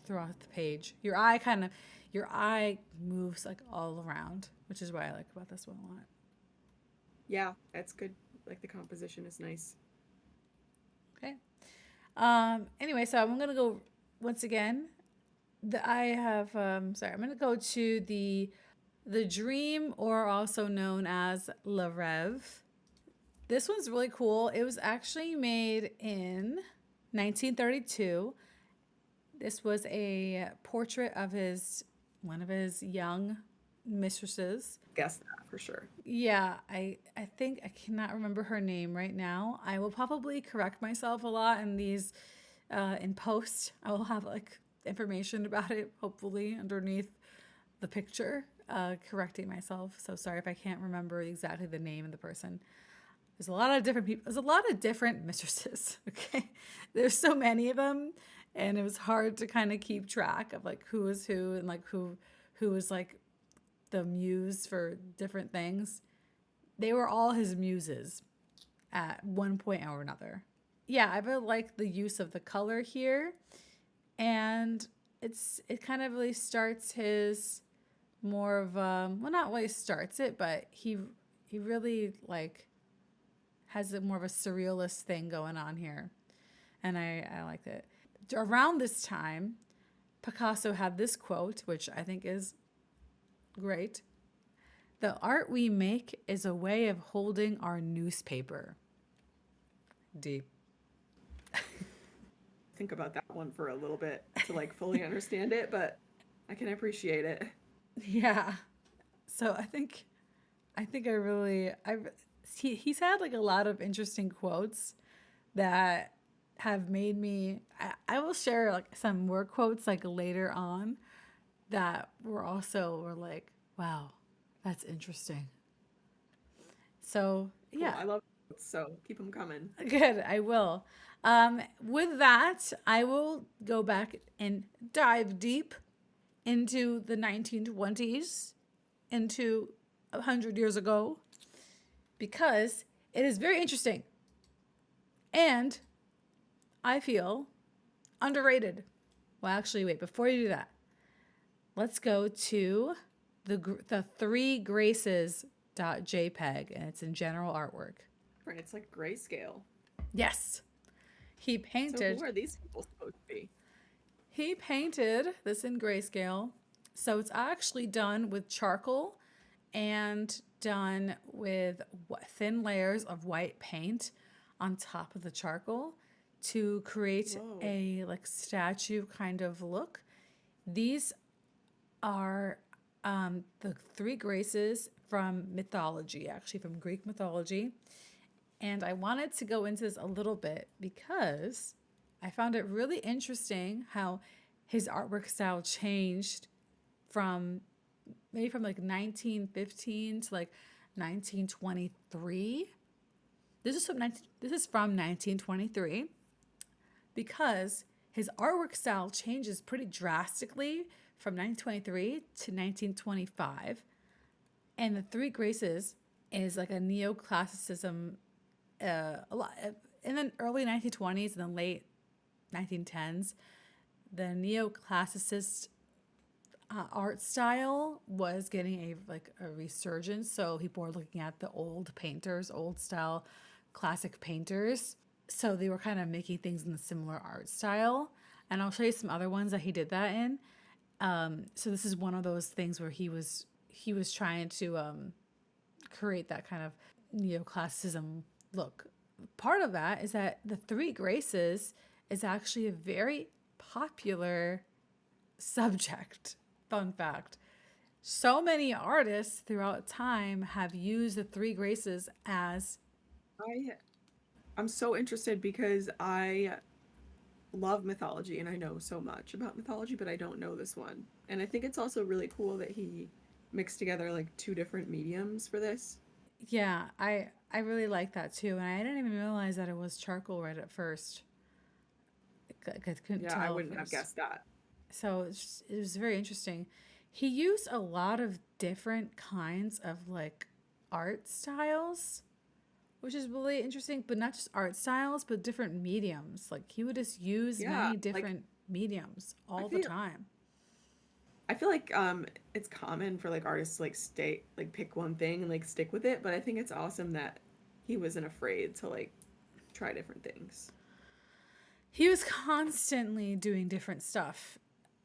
throughout the page. Your eye moves like all around, which is what I like about this one a lot. Yeah, that's good. Like the composition is nice. Okay. Anyway, so I'm gonna go once again. I have sorry, I'm gonna go to the Dream, or also known as Le Rêve. This one's really cool. It was actually made in 1932. This was a portrait of his one of his young mistresses. Guess that for sure. Yeah, I think I cannot remember her name right now. I will probably correct myself a lot in these in post. I will have like information about it hopefully underneath the picture, correcting myself. So sorry if I can't remember exactly the name of the person. There's a lot of different people. There's a lot of different mistresses. Okay, there's so many of them, and it was hard to kind of keep track of like who was who and like who was like the muse for different things. They were all his muses at one point or another. Yeah, I really like the use of the color here, and it kind of really starts his more of well, not really starts it, but he really like has a more of a surrealist thing going on here, and I liked it. Around this time, Picasso had this quote, which I think is great. The art we make is a way of holding our newspaper. Deep. Think about that one for a little bit to like fully understand it, but I can appreciate it. Yeah. So I think I really he's had like a lot of interesting quotes that have made me I will share like some more quotes like later on that were like, wow, that's interesting. So Cool. yeah, I love it. So keep them coming. good. I will. With that, I will go back and dive deep into the 1920s, into 100 years ago, because it is very interesting and I feel underrated. Well, actually, wait, before you do that, let's go to the three graces .jpg, and it's in general artwork. Right, it's like grayscale. Yes, he So who painted are these people supposed to be? he painted this in grayscale. So it's actually done with charcoal and done with thin layers of white paint on top of the charcoal to create Whoa. a like statue kind of look. These are the three graces from mythology, actually from Greek mythology. And I wanted to go into this a little bit because I found it really interesting how his artwork style changed from maybe from like 1915 to like 1923. This is from 1923 because his artwork style changes pretty drastically from 1923 to 1925. And the Three Graces is like a neoclassicism, a lot in the early 1920s and then late 1910s. The neoclassicist art style was getting a resurgence. So people were looking at the old painters, old style classic painters. So they were kind of making things in the similar art style. And I'll show you some other ones that he did that in. So this is one of those things where he was trying to create that kind of neoclassicism look. Part of that is that the Three Graces is actually a very popular subject. Fun fact. So many artists throughout time have used the Three Graces as I I'm so interested because I love mythology and I know so much about mythology, but I don't know this one. And I think it's also really cool that he mixed together like two different mediums for this. yeah, I really like that too. And I didn't even realize that it was charcoal right at first. I couldn't Yeah, I tell at wouldn't have first. guessed that. So it was very interesting. He used a lot of different kinds of like art styles, which is really interesting, but not just art styles, but different mediums. Like he would just use Yeah, many like different mediums I all the feel time. I feel like it's common for like artists to like stay like pick one thing and like stick with it, but I think it's awesome that he wasn't afraid to like try different things. He was constantly doing different stuff.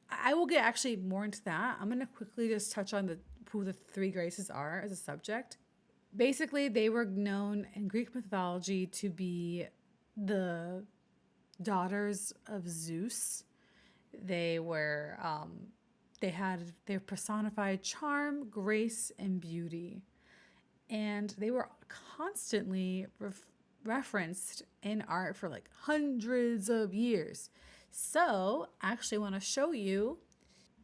I will get actually more into that. I'm going to quickly just touch on who the three graces are as a subject. Basically, they were known in Greek mythology to be the daughters of Zeus. They were they personified charm, grace, and beauty, and they were constantly referenced in art for like hundreds of years. So, I actually want to show you.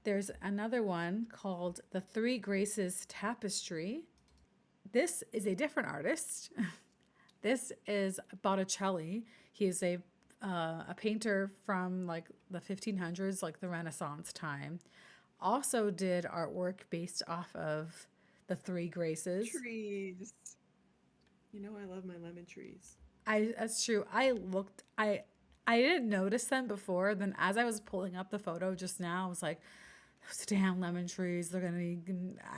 There's another one called the Three Graces Tapestry. This is a different artist. This is Botticelli. He is a painter from like the 1500s, like the Renaissance time. Also did artwork based off of the Three Graces. Trees. You know I love my lemon trees. That's true. I didn't notice them before. Then as I was pulling up the photo just now, I was like, those damn lemon trees. They're gonna be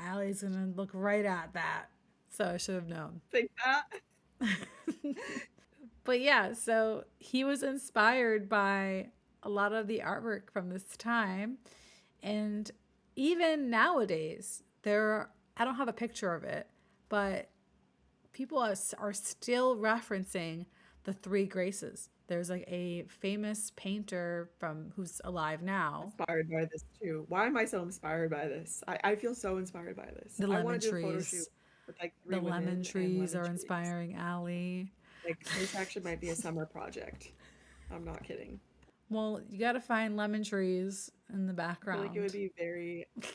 Allie's gonna look right at that. So I should have known. Think that. But yeah, so he was inspired by a lot of the artwork from this time. And even nowadays, I don't have a picture of it, but people are still referencing the Three Graces. There's like a famous painter from who's alive now. Inspired by this too. Why am I so inspired by this? I feel so inspired by this. The I lemon want to do a photo shoot trees. with like three The lemon women and trees lemon are trees. inspiring Allie. Like this actually might be a summer project. I'm not kidding. Well, you got to find lemon trees in the I feel like it would background. be very I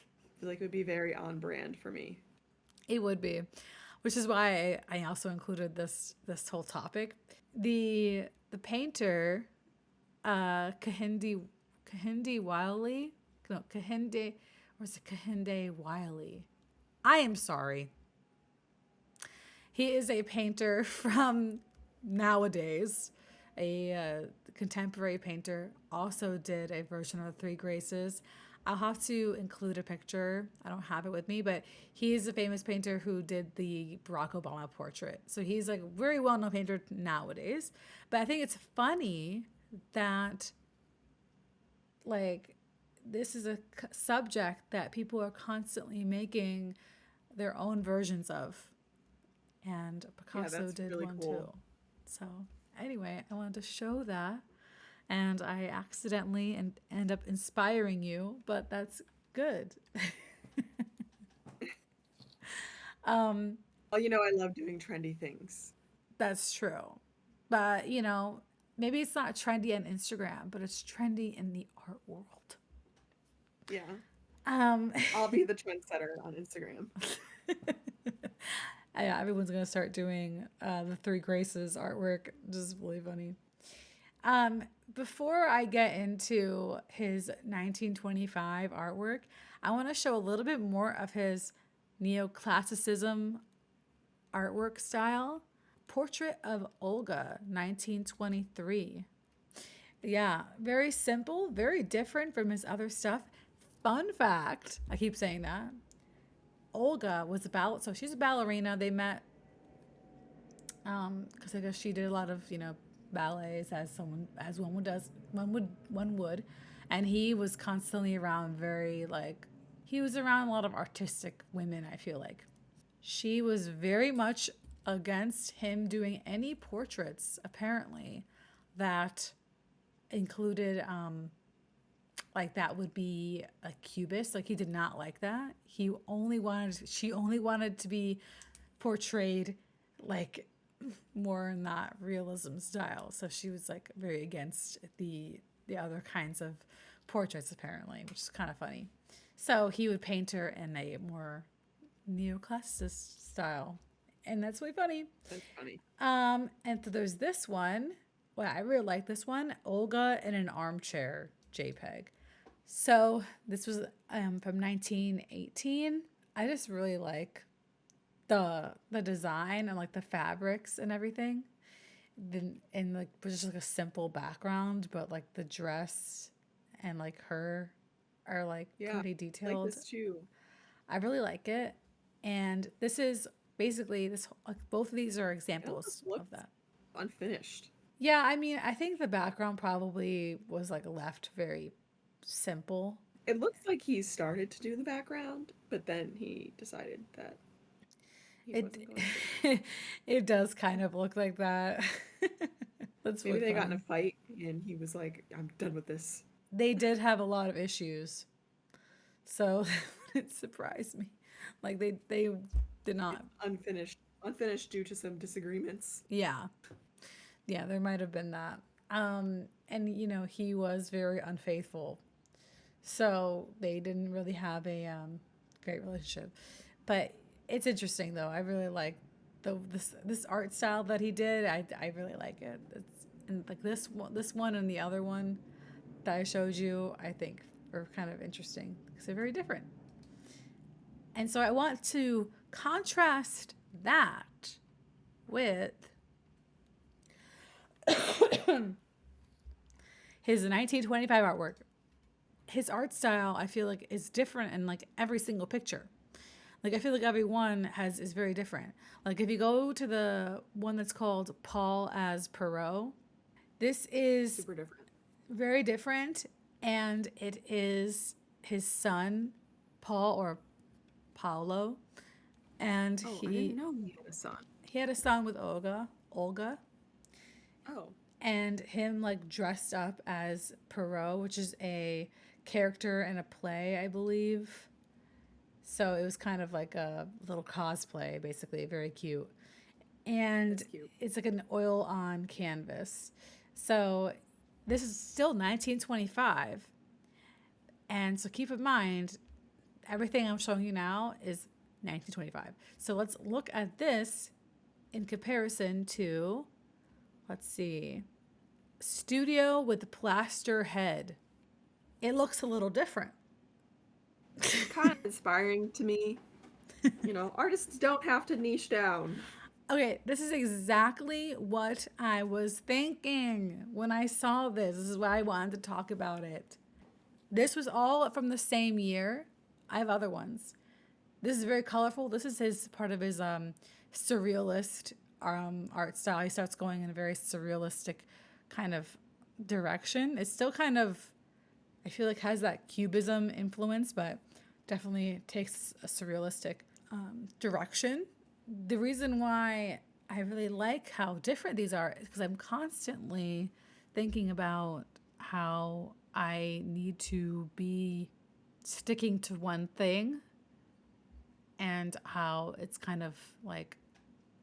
feel like it would be very on brand for me. It would be, which is why I also included this whole topic. The painter, Kahindi Wiley, no Kahinde, or is it Kahinde Wiley? I am sorry. He is a painter from nowadays, a contemporary painter. Also did a version of the Three Graces. I'll have to include a picture. I don't have it with me, but he's a famous painter who did the Barack Obama portrait. So he's like a very well known painter nowadays. But I think it's funny that like this is a subject that people are constantly making their own versions of, and Yeah, Picasso that's did really one cool. too. So anyway, I wanted to show that, and I accidentally end up inspiring you, but that's good. um, Well, you know I love doing trendy things. that's true, but maybe it's not trendy on Instagram, but it's trendy in the art world. Yeah. Um, I'll be the trendsetter on Instagram. yeah, everyone's gonna start doing the Three Graces artwork. Just really funny. Um, Before I get into his 1925 artwork, I want to show a little bit more of his neoclassicism artwork style. Portrait of Olga, 1923. Yeah, very simple, very different from his other stuff. Fun fact, I keep saying that. Olga was a so she's a ballerina. They met because I guess she did a lot of ballets as one would, and he was constantly around very like he was around a lot of artistic women. I feel like she was very much against him doing any portraits apparently that included like that would be a cubist. Like he did not like that. She only wanted to be portrayed like more in that realism style. So she was like very against the other kinds of portraits apparently, which is kind of funny. So he would paint her in a more neoclassicist style. And that's really funny. That's funny. And so there's this one. Well, I really like this one, Olga in an armchair JPEG. So this was from 1918. I just really like the design and like the fabrics and everything. And like was just like a simple background, but like the dress and like her are like Yeah. pretty I like detailed. this too. I really like it. And this is basically this like both of these are It almost examples looks of that. unfinished. Yeah, I mean, I think the background probably was like left very simple. It looks like he started to do the background, but then he decided that he It wasn't going to. it does kind of look like that. That's Maybe what they got in a funny. fight and he was like, I'm done with this. They did have a lot of issues, so it surprised me. Like they did It's not. unfinished due to some disagreements. Yeah, yeah, there might have been that. And he was very unfaithful, so they didn't really have a great relationship. But it's interesting though. I really like this art style that he did. I really like it. It's and like this one and the other one that I showed you. I think are kind of interesting because they're very different. And so I want to contrast that with his 1925 artwork. His art style, I feel like, is different in like every single picture. Like I feel like every one is very different. Like if you go to the one that's called Paul as Perot, this is Super different. very different, and it is his son, Paul or Paolo, and Oh, I didn't know he had a son. he had a son with Olga, Oh, and him like dressed up as Perot, which is a character in a play, I believe. So it was kind of like a little cosplay, basically, very cute. And that's cute. it's like an oil on canvas. So this is still 1925. And so keep in mind, everything I'm showing you now is 1925. So let's look at this in comparison to, let's see, Studio with Plaster Head. It looks a little different. Kind of inspiring to me. You know, artists don't have to niche down. Okay, this is exactly what I was thinking when I saw this. This is why I wanted to talk about it. This was all from the same year. I have other ones. This is very colorful. This is his part of his surrealist art style. He starts going in a very surrealistic kind of direction. It's still kind of, I feel like, has that cubism influence, but definitely takes a surrealistic direction. The reason why I really like how different these are is because I'm constantly thinking about how I need to be sticking to one thing, and how it's kind of like,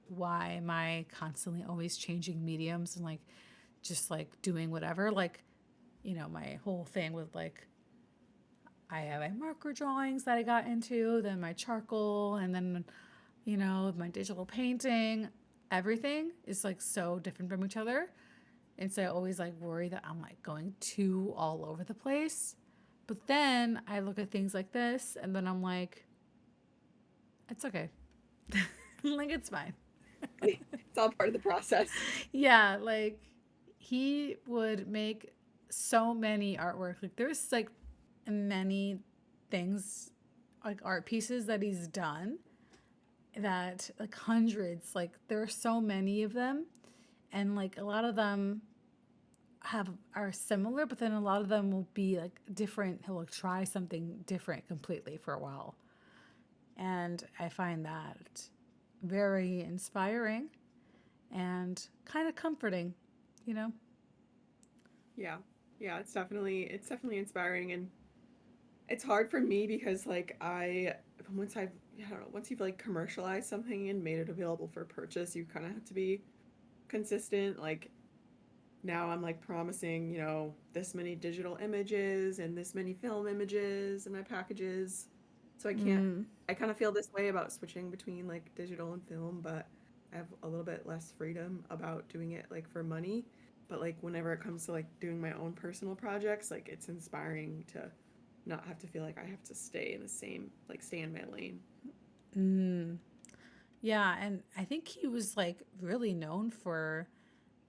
why am I constantly always changing mediums and like just like doing whatever? Like, my whole thing with like, I have my marker drawings that I got into, then my charcoal, and then, my digital painting. Everything is like so different from each other. And so I always like worry that I'm like going too all over the place. But then I look at things like this and then I'm like, it's okay. Like, it's fine. It's all part of the process. Yeah, like he would make so many artwork. Like there's like many things, like art pieces that he's done, that like hundreds, like there are so many of them, and like a lot of them are similar, but then a lot of them will be like different. He'll like try something different completely for a while. And I find that very inspiring and kind of comforting, you know? Yeah. Yeah, it's definitely inspiring, and it's hard for me because like I don't know, once you've like commercialized something and made it available for purchase, you kind of have to be consistent. Like now I'm like promising, this many digital images and this many film images in my packages. So Mm, I kind of feel this way about switching between like digital and film, but I have a little bit less freedom about doing it like for money. But like whenever it comes to like doing my own personal projects, like it's inspiring to not have to feel like I have to stay in the same, like stay in my lane. mm. Yeah, and I think he was like really known for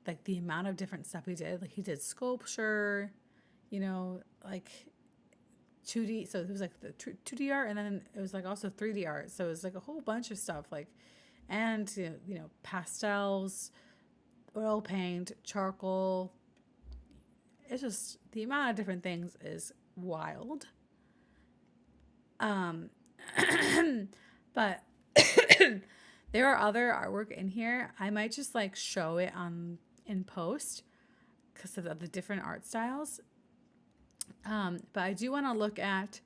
like the amount of different stuff he did. Like he did sculpture, like 2D. So it was like the 2D art, and then it was like also 3D art. So it was like a whole bunch of stuff. Like, and pastels, oil paint, charcoal. It's just the amount of different things is wild. Um, but there are other artwork in here. I might just like show it on in post because of the different art styles. But I do want to look at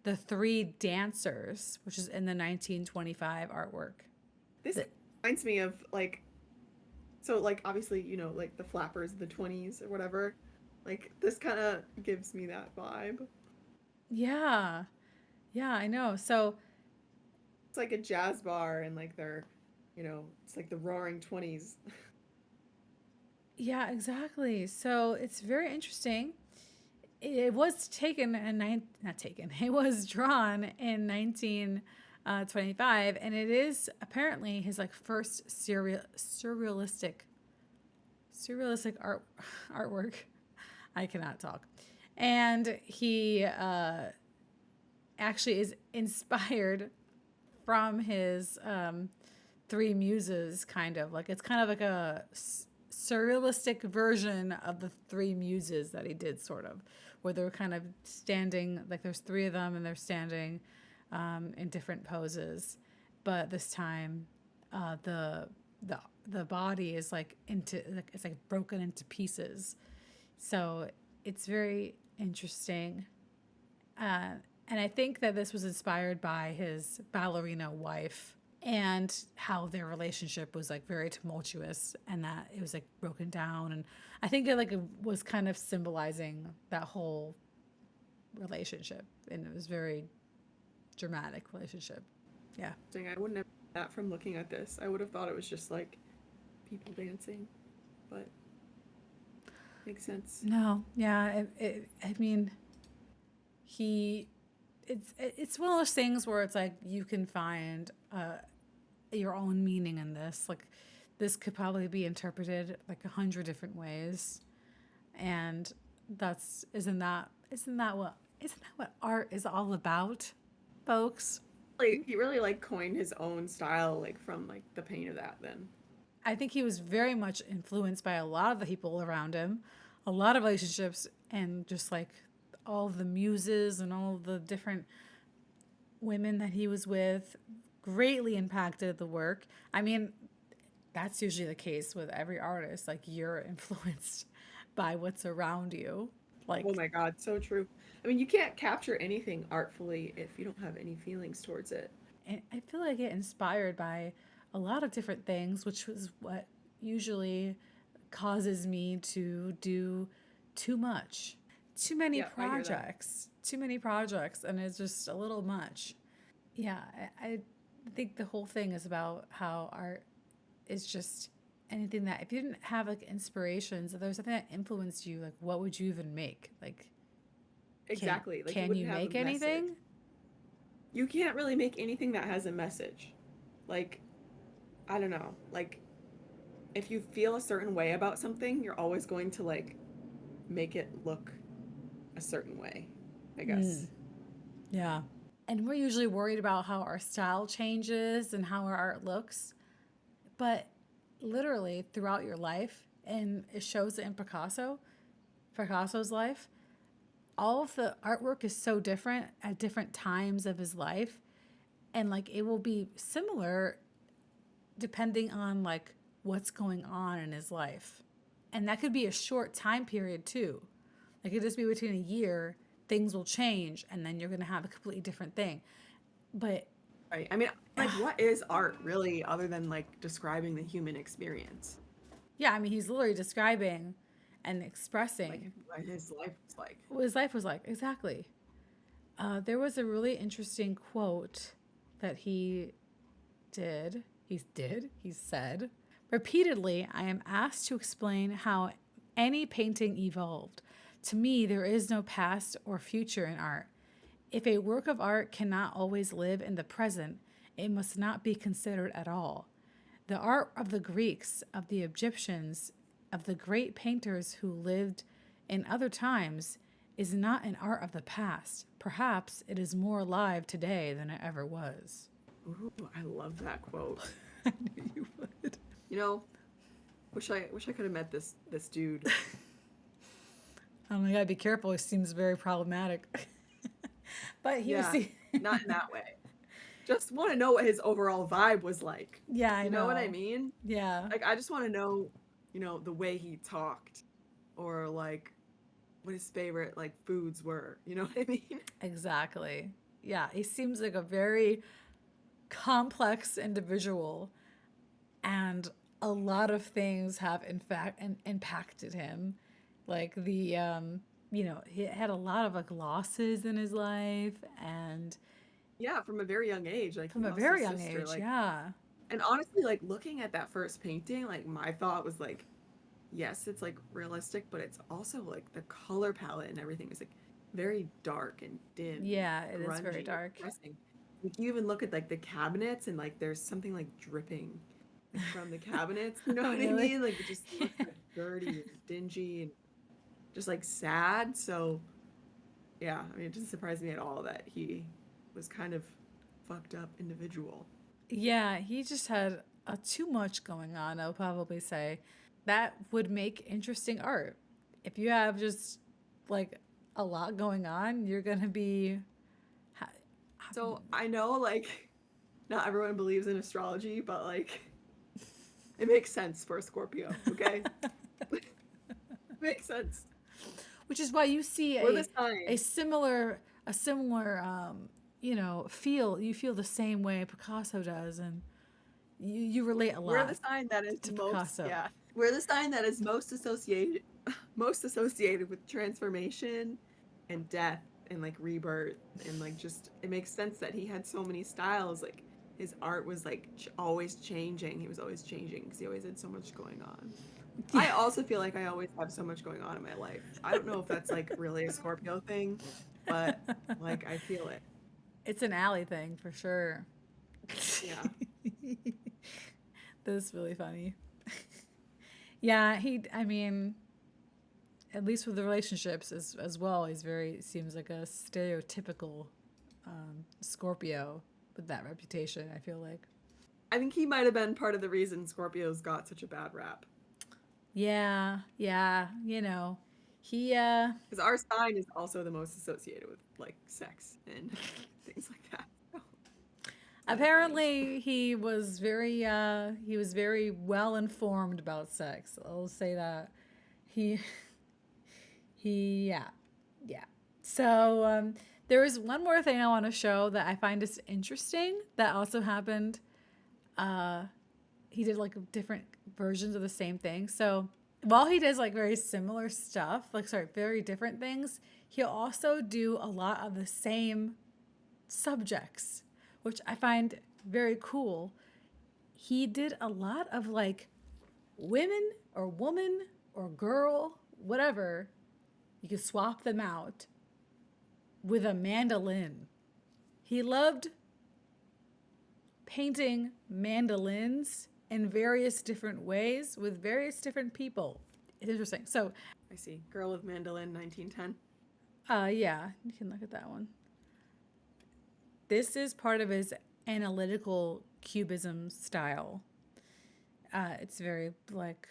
the Three Dancers, which is in the 1925 artwork. This reminds me of like, so like obviously, you know, like the flappers of the 20s or whatever. Like this kind of gives me that vibe. Yeah. Yeah, I know. So, It's like a jazz bar and like they're, you know, it's like the roaring 20s. yeah, exactly. So it's very interesting. It was taken in not taken. It was drawn in 1925, and it is apparently his like first surrealistic artwork. I cannot talk, and he actually is inspired from his three muses, kind of like it's kind of like a surrealistic version of the three muses that he did, sort of, where they're kind of standing, like there's three of them and they're standing in different poses, but this time the body is like into like it's like broken into pieces, so it's very interesting. And I think that this was inspired by his ballerina wife and how their relationship was like very tumultuous and that it was like broken down. And I think it was kind of symbolizing that whole relationship. And it was very dramatic relationship. Yeah. I wouldn't have that from looking at this. I would have thought it was just like people dancing, but makes sense. No. Yeah. I mean, it's one of those things where it's like you can find your own meaning in this. Like this could probably be interpreted like 100 different ways, and that's isn't that what art is all about, folks? Like he really like coined his own style like from like the pain of that then. I think he was very much influenced by a lot of the people around him, a lot of relationships, and just like all the muses and all the different women that he was with greatly impacted the work. I mean, that's usually the case with every artist. Like you're influenced by what's around you. Like, Oh my God, so true. I mean, you can't capture anything artfully if you don't have any feelings towards it. and I feel like I get inspired by a lot of different things, which was what usually causes me to do too much, Yeah, I hear that. too many projects, and it's just a little much. Yeah, I think the whole thing is about how art is just anything that if you didn't have like inspirations, if there's something that influenced you, like what would you even make? Like, Exactly. Like you can you wouldn't have a make message. anything? You can't really make anything that has a message. Like, I don't know. Like if you feel a certain way about something, you're always going to like make it look a certain way, I Mm, guess. yeah. And we're usually worried about how our style changes and how our art looks. But literally throughout your life, and it shows it in Picasso's life, all of the artwork is so different at different times of his life. And like it will be similar depending on like what's going on in his life. And that could be a short time period too. Like it could just be between a year, things will change, and then you're going to have a completely different thing. But Right. I mean, like what is art really other than like describing the human experience? yeah, I mean, he's literally describing and Like expressing what his life was like. what his life was like. Exactly. There was a really interesting quote that he said, repeatedly, I am asked to explain how any painting evolved. To me, there is no past or future in art. If a work of art cannot always live in the present, it must not be considered at all. The art of the Greeks, of the Egyptians, of the great painters who lived in other times is not an art of the past. Perhaps it is more alive today than it ever was. Ooh, I love that quote. I knew you would. You know, Wish I could have met this dude. Oh my God, be careful. He seems very problematic. But he was Yeah, the. not in that way. Just want to know what his overall vibe was like. Yeah, I You know what I know. mean? Yeah, Like I just want to know, the way he talked or like what his favorite like foods were. You know what I mean? exactly. Yeah, he seems like a very complex individual, and a lot of things have in fact impacted him. Like he had a lot of like losses in his life, and Yeah, from a very young age, like he from a lost his very young sister. age. Like, Yeah, and honestly, like looking at that first painting, like my thought was like, yes, it's like realistic, but it's also like the color palette and everything is like very dark and dim and yeah, it is very grungy and dark. depressing. Like you even look at like the cabinets and like there's something like dripping like from the cabinets. You know Oh, what I really? mean? Like it just looks like dirty and dingy and just like sad. So yeah, I mean it doesn't surprise me at all that he was kind of fucked up individual. Yeah, he just had too much going on, I'll probably say. That would make interesting art. If you have just like a lot going on, you're going to be. ha- So I know like not everyone believes in astrology, but like it makes sense for a Scorpio, okay? Makes sense. Which is why you see We're the a sign. similar feel. You feel the same way Picasso does, and you relate a We're the lot sign that is to most, Picasso. yeah. We're the sign that is most associated with transformation and death and like rebirth and like just it makes sense that he had so many styles. Like his art was like always changing. He was always changing because he always had so much going on. Yeah, I also feel like I always have so much going on in my life. I don't know if that's like really a Scorpio thing, but like I feel it. it's an alley thing for sure. Yeah. That's really funny. Yeah, I mean, at least with the relationships as well, he's very seems like a stereotypical Scorpio with that reputation. I feel like. I think he might have been part of the reason Scorpios got such a bad rap. Yeah, yeah, he Because our sign is also the most associated with like sex and things like that. So, it's kind of funny. apparently he was very well informed about sex. I'll say that. He yeah, yeah. So there was one more thing I want to show that I find is interesting that also happened. Uh, he did like different versions of the same thing. So while he does like very similar stuff, like sorry, very different things, he'll also do a lot of the same subjects, which I find very cool. He did a lot of like women or woman or girl, whatever. You can swap them out with a mandolin. He loved painting mandolins in various different ways with various different people. It's interesting. So, I see. Girl with Mandolin, 1910. yeah, you can look at that one. This is part of his analytical cubism style. It's very like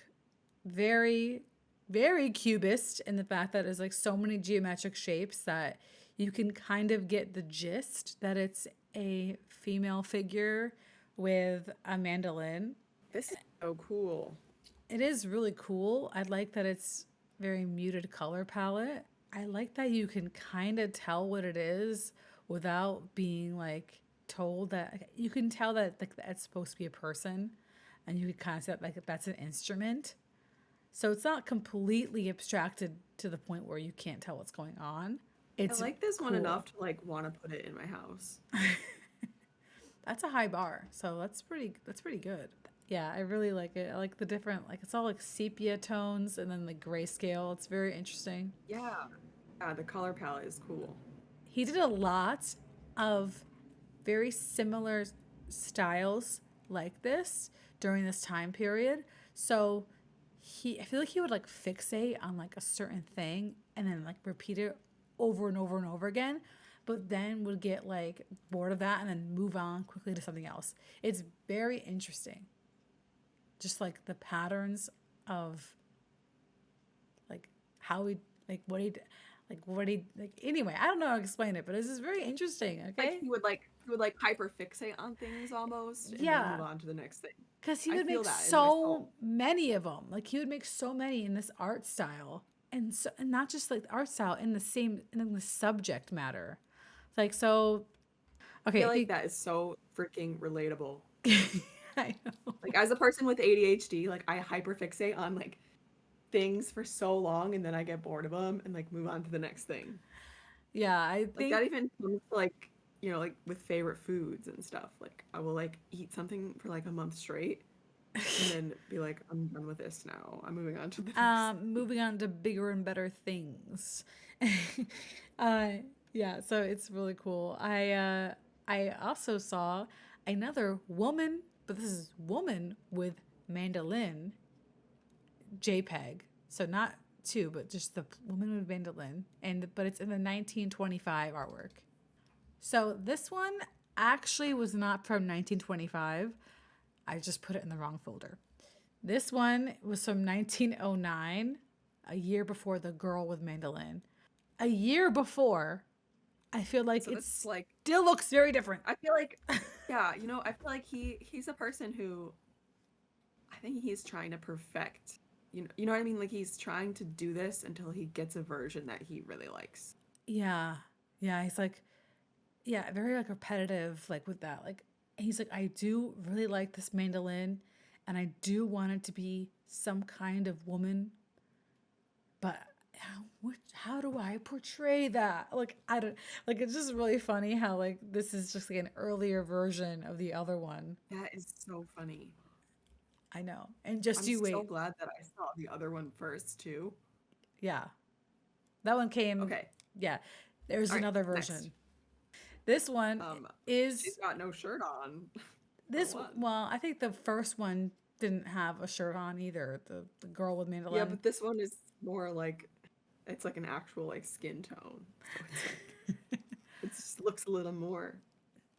very very cubist in the fact that there's like so many geometric shapes that you can kind of get the gist that it's a female figure with a mandolin. This is so cool. It is really cool. I like that it's very muted color palette. I like that you can kind of tell what it is without being like told that you can tell that like that's supposed to be a person, and you can kind of say like that's an instrument. So it's not completely abstracted to the point where you can't tell what's going on. I It's like this one cool. enough to like want to put it in my house. That's a high bar, so that's pretty good. Yeah, I really like it. I like the different like it's all like sepia tones and then the grayscale. It's very interesting. Yeah. Yeah, the color palette is cool. He did a lot of very similar styles like this during this time period. So I feel like he would like fixate on like a certain thing and then like repeat it over and over and over again, but then would get like bored of that and then move on quickly to something else. It's very interesting. Just like the patterns of like how he like what he like what he like anyway, I don't know how to explain it, but this is very interesting. Like Okay. he would like hyper fixate on things almost and then move Yeah, on to the next thing. because he I would feel make that in myself. so many of them. Like he would make so many in this art style, and so and not just like the art style in the same in the subject matter. Like so, I okay, feel if like you, that is so freaking relatable. I know. Like as a person with ADHD, like I hyperfixate on like things for so long and then I get bored of them and like move on to the next thing. Yeah, I Like think that even comes to like, you know, like with favorite foods and stuff. Like I will like eat something for like a month straight and then be like, I'm done with this now. I'm moving on to the next. moving on to bigger and better things. uh, yeah, so it's really cool. I also saw another woman, but this is woman with mandolin JPEG. So not two, but just the woman with mandolin, and but it's in the 1925 artwork. So this one actually was not from 1925. I just put it in the wrong folder. This one was from 1909, a year before the girl with mandolin. A year before, I feel like So it that's like still looks very different. I feel like yeah, you know, I feel like he's a person who I think he's trying to perfect. You know what I mean? Like he's trying to do this until he gets a version that he really likes. Yeah. Yeah, he's like, yeah, very like repetitive, like with that. Like, and he's like, I do really like this mandolin and I do want it to be some kind of woman, but how do I portray that? Like, I don't, like, it's just really funny how, like, this is just like an earlier version of the other one. That is so funny. I know. And just I'm you so wait. glad that I saw the other one first too. Yeah. That one came, Okay. yeah. There's All right, another next. version. This one Um, she's is got no shirt on, for this, one. well, I think the first one didn't have a shirt on either. The girl with Yeah, mandolin. but this one is more like it's like an actual like skin tone, so it's like it just looks a little more,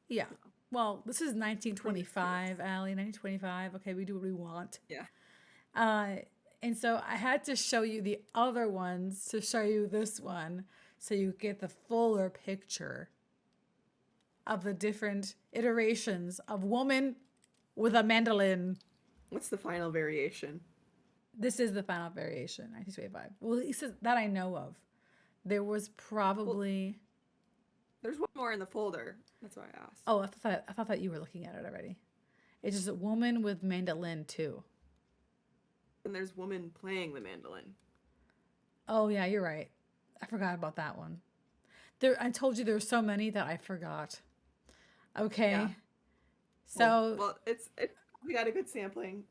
Yeah. you know, Well, this is promiscuous. 1925, Allie, 1925. Okay, we do what we want. Yeah. Uh, and so I had to show you the other ones to show you this one so you get the fuller picture of the different iterations of woman with a mandolin. What's the final variation? This is the final variation, 1925. Well, he says that I know of. There was Well, probably. there's one more in the folder. That's why I asked. Oh, I thought that you were looking at it already. It's just a woman with mandolin too. And there's woman playing the mandolin. Oh yeah, you're right. I forgot about that one. There, I told you there were so many that I forgot. Yeah. Okay, Well, so well, it's we got a good sampling.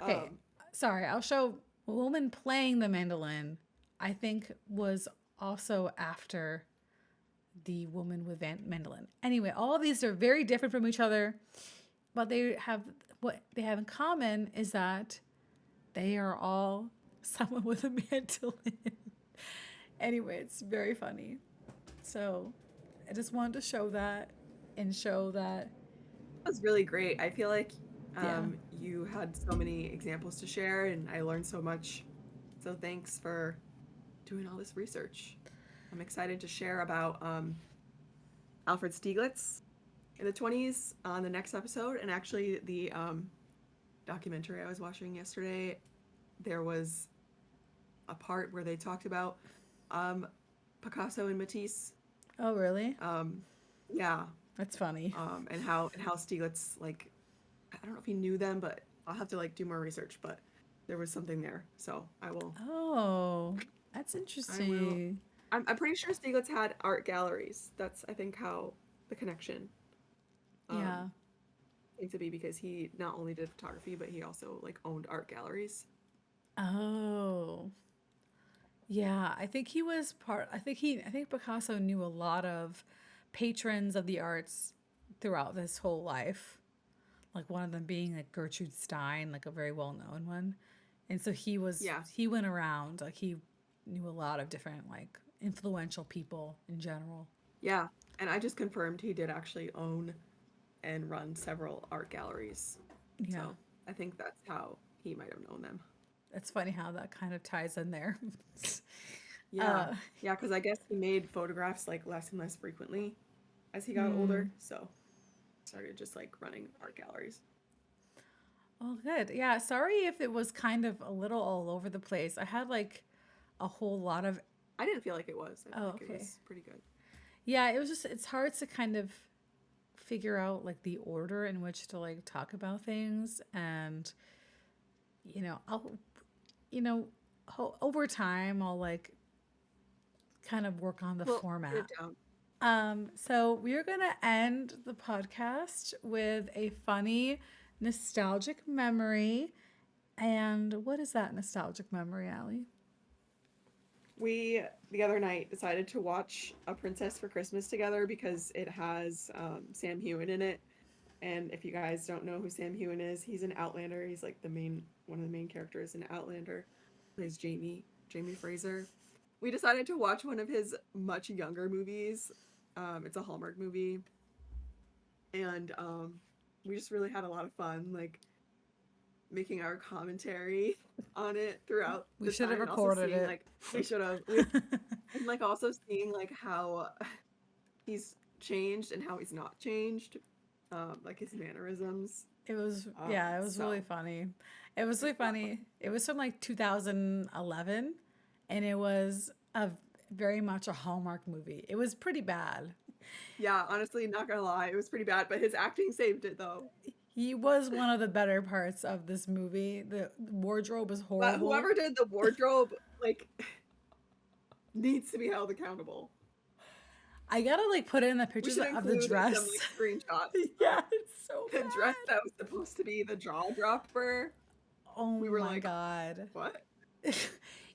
okay, Um, sorry. I'll show woman playing the mandolin. I think was also after the woman with mandolin. Anyway, all of these are very different from each other, but they have what they have in common is that they are all someone with a mandolin. Anyway, it's very funny. So I just wanted to show that and show that, that was really great. I feel like yeah. you had so many examples to share, and I learned so much. So thanks for doing all this research. I'm excited to share about Alfred Stieglitz in the 20s on the next episode. And actually, the documentary I was watching yesterday, there was a part where they talked about um, Picasso and Matisse. Oh, really? Um, yeah, That's funny. and how Stieglitz like I don't know if he knew them, but I'll have to like do more research. But there was something there, so Oh, that's I will. interesting. I'm pretty sure Stieglitz had art galleries. That's I think how the connection um Yeah. came to be because he not only did photography, but he also like owned art galleries. Oh, yeah. I think he was part. I think Picasso knew a lot of patrons of the arts throughout this whole life. Like one of them being like Gertrude Stein, like a very well known one. And so Yeah, he went around, like he knew a lot of different like influential people in general. yeah, and I just confirmed he did actually own and run several art galleries. Yeah. So I think that's how he might have known them. It's funny how that kind of ties in there. Yeah. uh, Yeah, because I guess he made photographs like less and less frequently as he got hmm. older. So started just like running art galleries. Oh, good. Yeah. Sorry if it was kind of a little all over the place. I had like a whole lot of. I didn't feel like it was. I feel Oh, like it okay. was pretty good. Yeah, it was just, it's hard to kind of figure out like the order in which to like talk about things. And, I'll, you know, over time, I'll like kind of work on the Well, get it format. down. So we're going to end the podcast with a funny, nostalgic memory. And what is that nostalgic memory, Allie? We the other night decided to watch A Princess for Christmas together because it has Sam Heughan in it. And if you guys don't know who Sam Heughan is, he's an Outlander. He's like one of the main characters in Outlander. Plays Jamie Fraser. We decided to watch one of his much younger movies. It's a Hallmark movie, and we just really had a lot of fun, like making our commentary on it throughout We the should have time, and also recorded seeing it. like we should have, and like also seeing like how he's changed and how he's not changed, like his mannerisms. It was, yeah, it was really So funny. It was really a lot of fun. funny. It was from like 2011, and it was a very much a Hallmark movie. It was pretty bad. Yeah, honestly, not gonna lie, it was pretty bad, but his acting saved it though. He was one of the better parts of this movie. The wardrobe was But horrible. whoever did the wardrobe, like, needs to be held accountable. I gotta like put in the We pictures should of the include some dress. like screenshots Yeah, of it's so the dress bad. that was supposed to be the jaw dropper. Oh We were my like, God. what?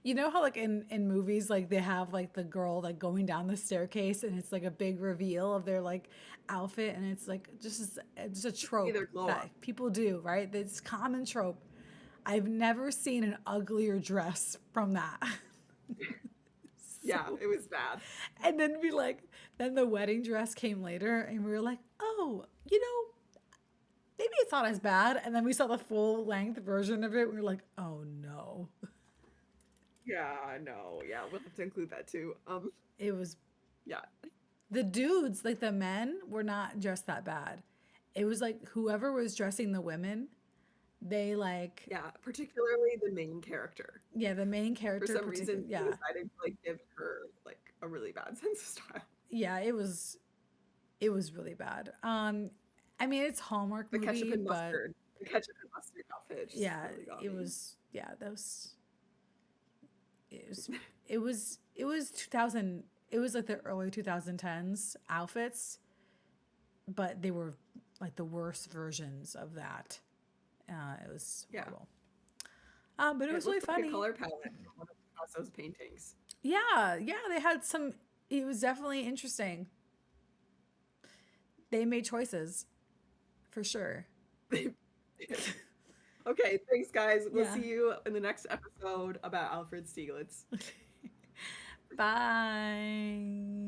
You know how like in movies like they have like the girl like going down the staircase and it's like a big reveal of their like outfit and it's like just a trope Either glow that up. people do, right? It's common trope. I've never seen an uglier dress from that. Yeah, So, it was bad. and then the wedding dress came later and we were like, "Oh, maybe it's not as bad." And then we saw the full length version of it. We were like, "Oh no." Yeah, no, yeah, we'll have to include that too. It was Yeah, the dudes, like the men, were not dressed that bad. It was like whoever was dressing the women, they like, yeah, particularly the main character. yeah, the main For character, some particular, reason, they yeah, decided to like give her like a really bad sense of style. yeah, it was really bad. I mean, it's Hallmark The ketchup movie, and but mustard, the ketchup and mustard outfit just yeah, really got it me. was, yeah, that was, it was 2000, it was like the early 2010s outfits, but they were like the worst versions of that. It was Yeah, horrible. But it it was really looked like a funny. color palette from one of Picasso's paintings. Yeah, yeah, they had some. It was definitely interesting. They made choices, for sure. Okay, thanks guys. We'll Yeah. see you in the next episode about Alfred Stieglitz. Bye.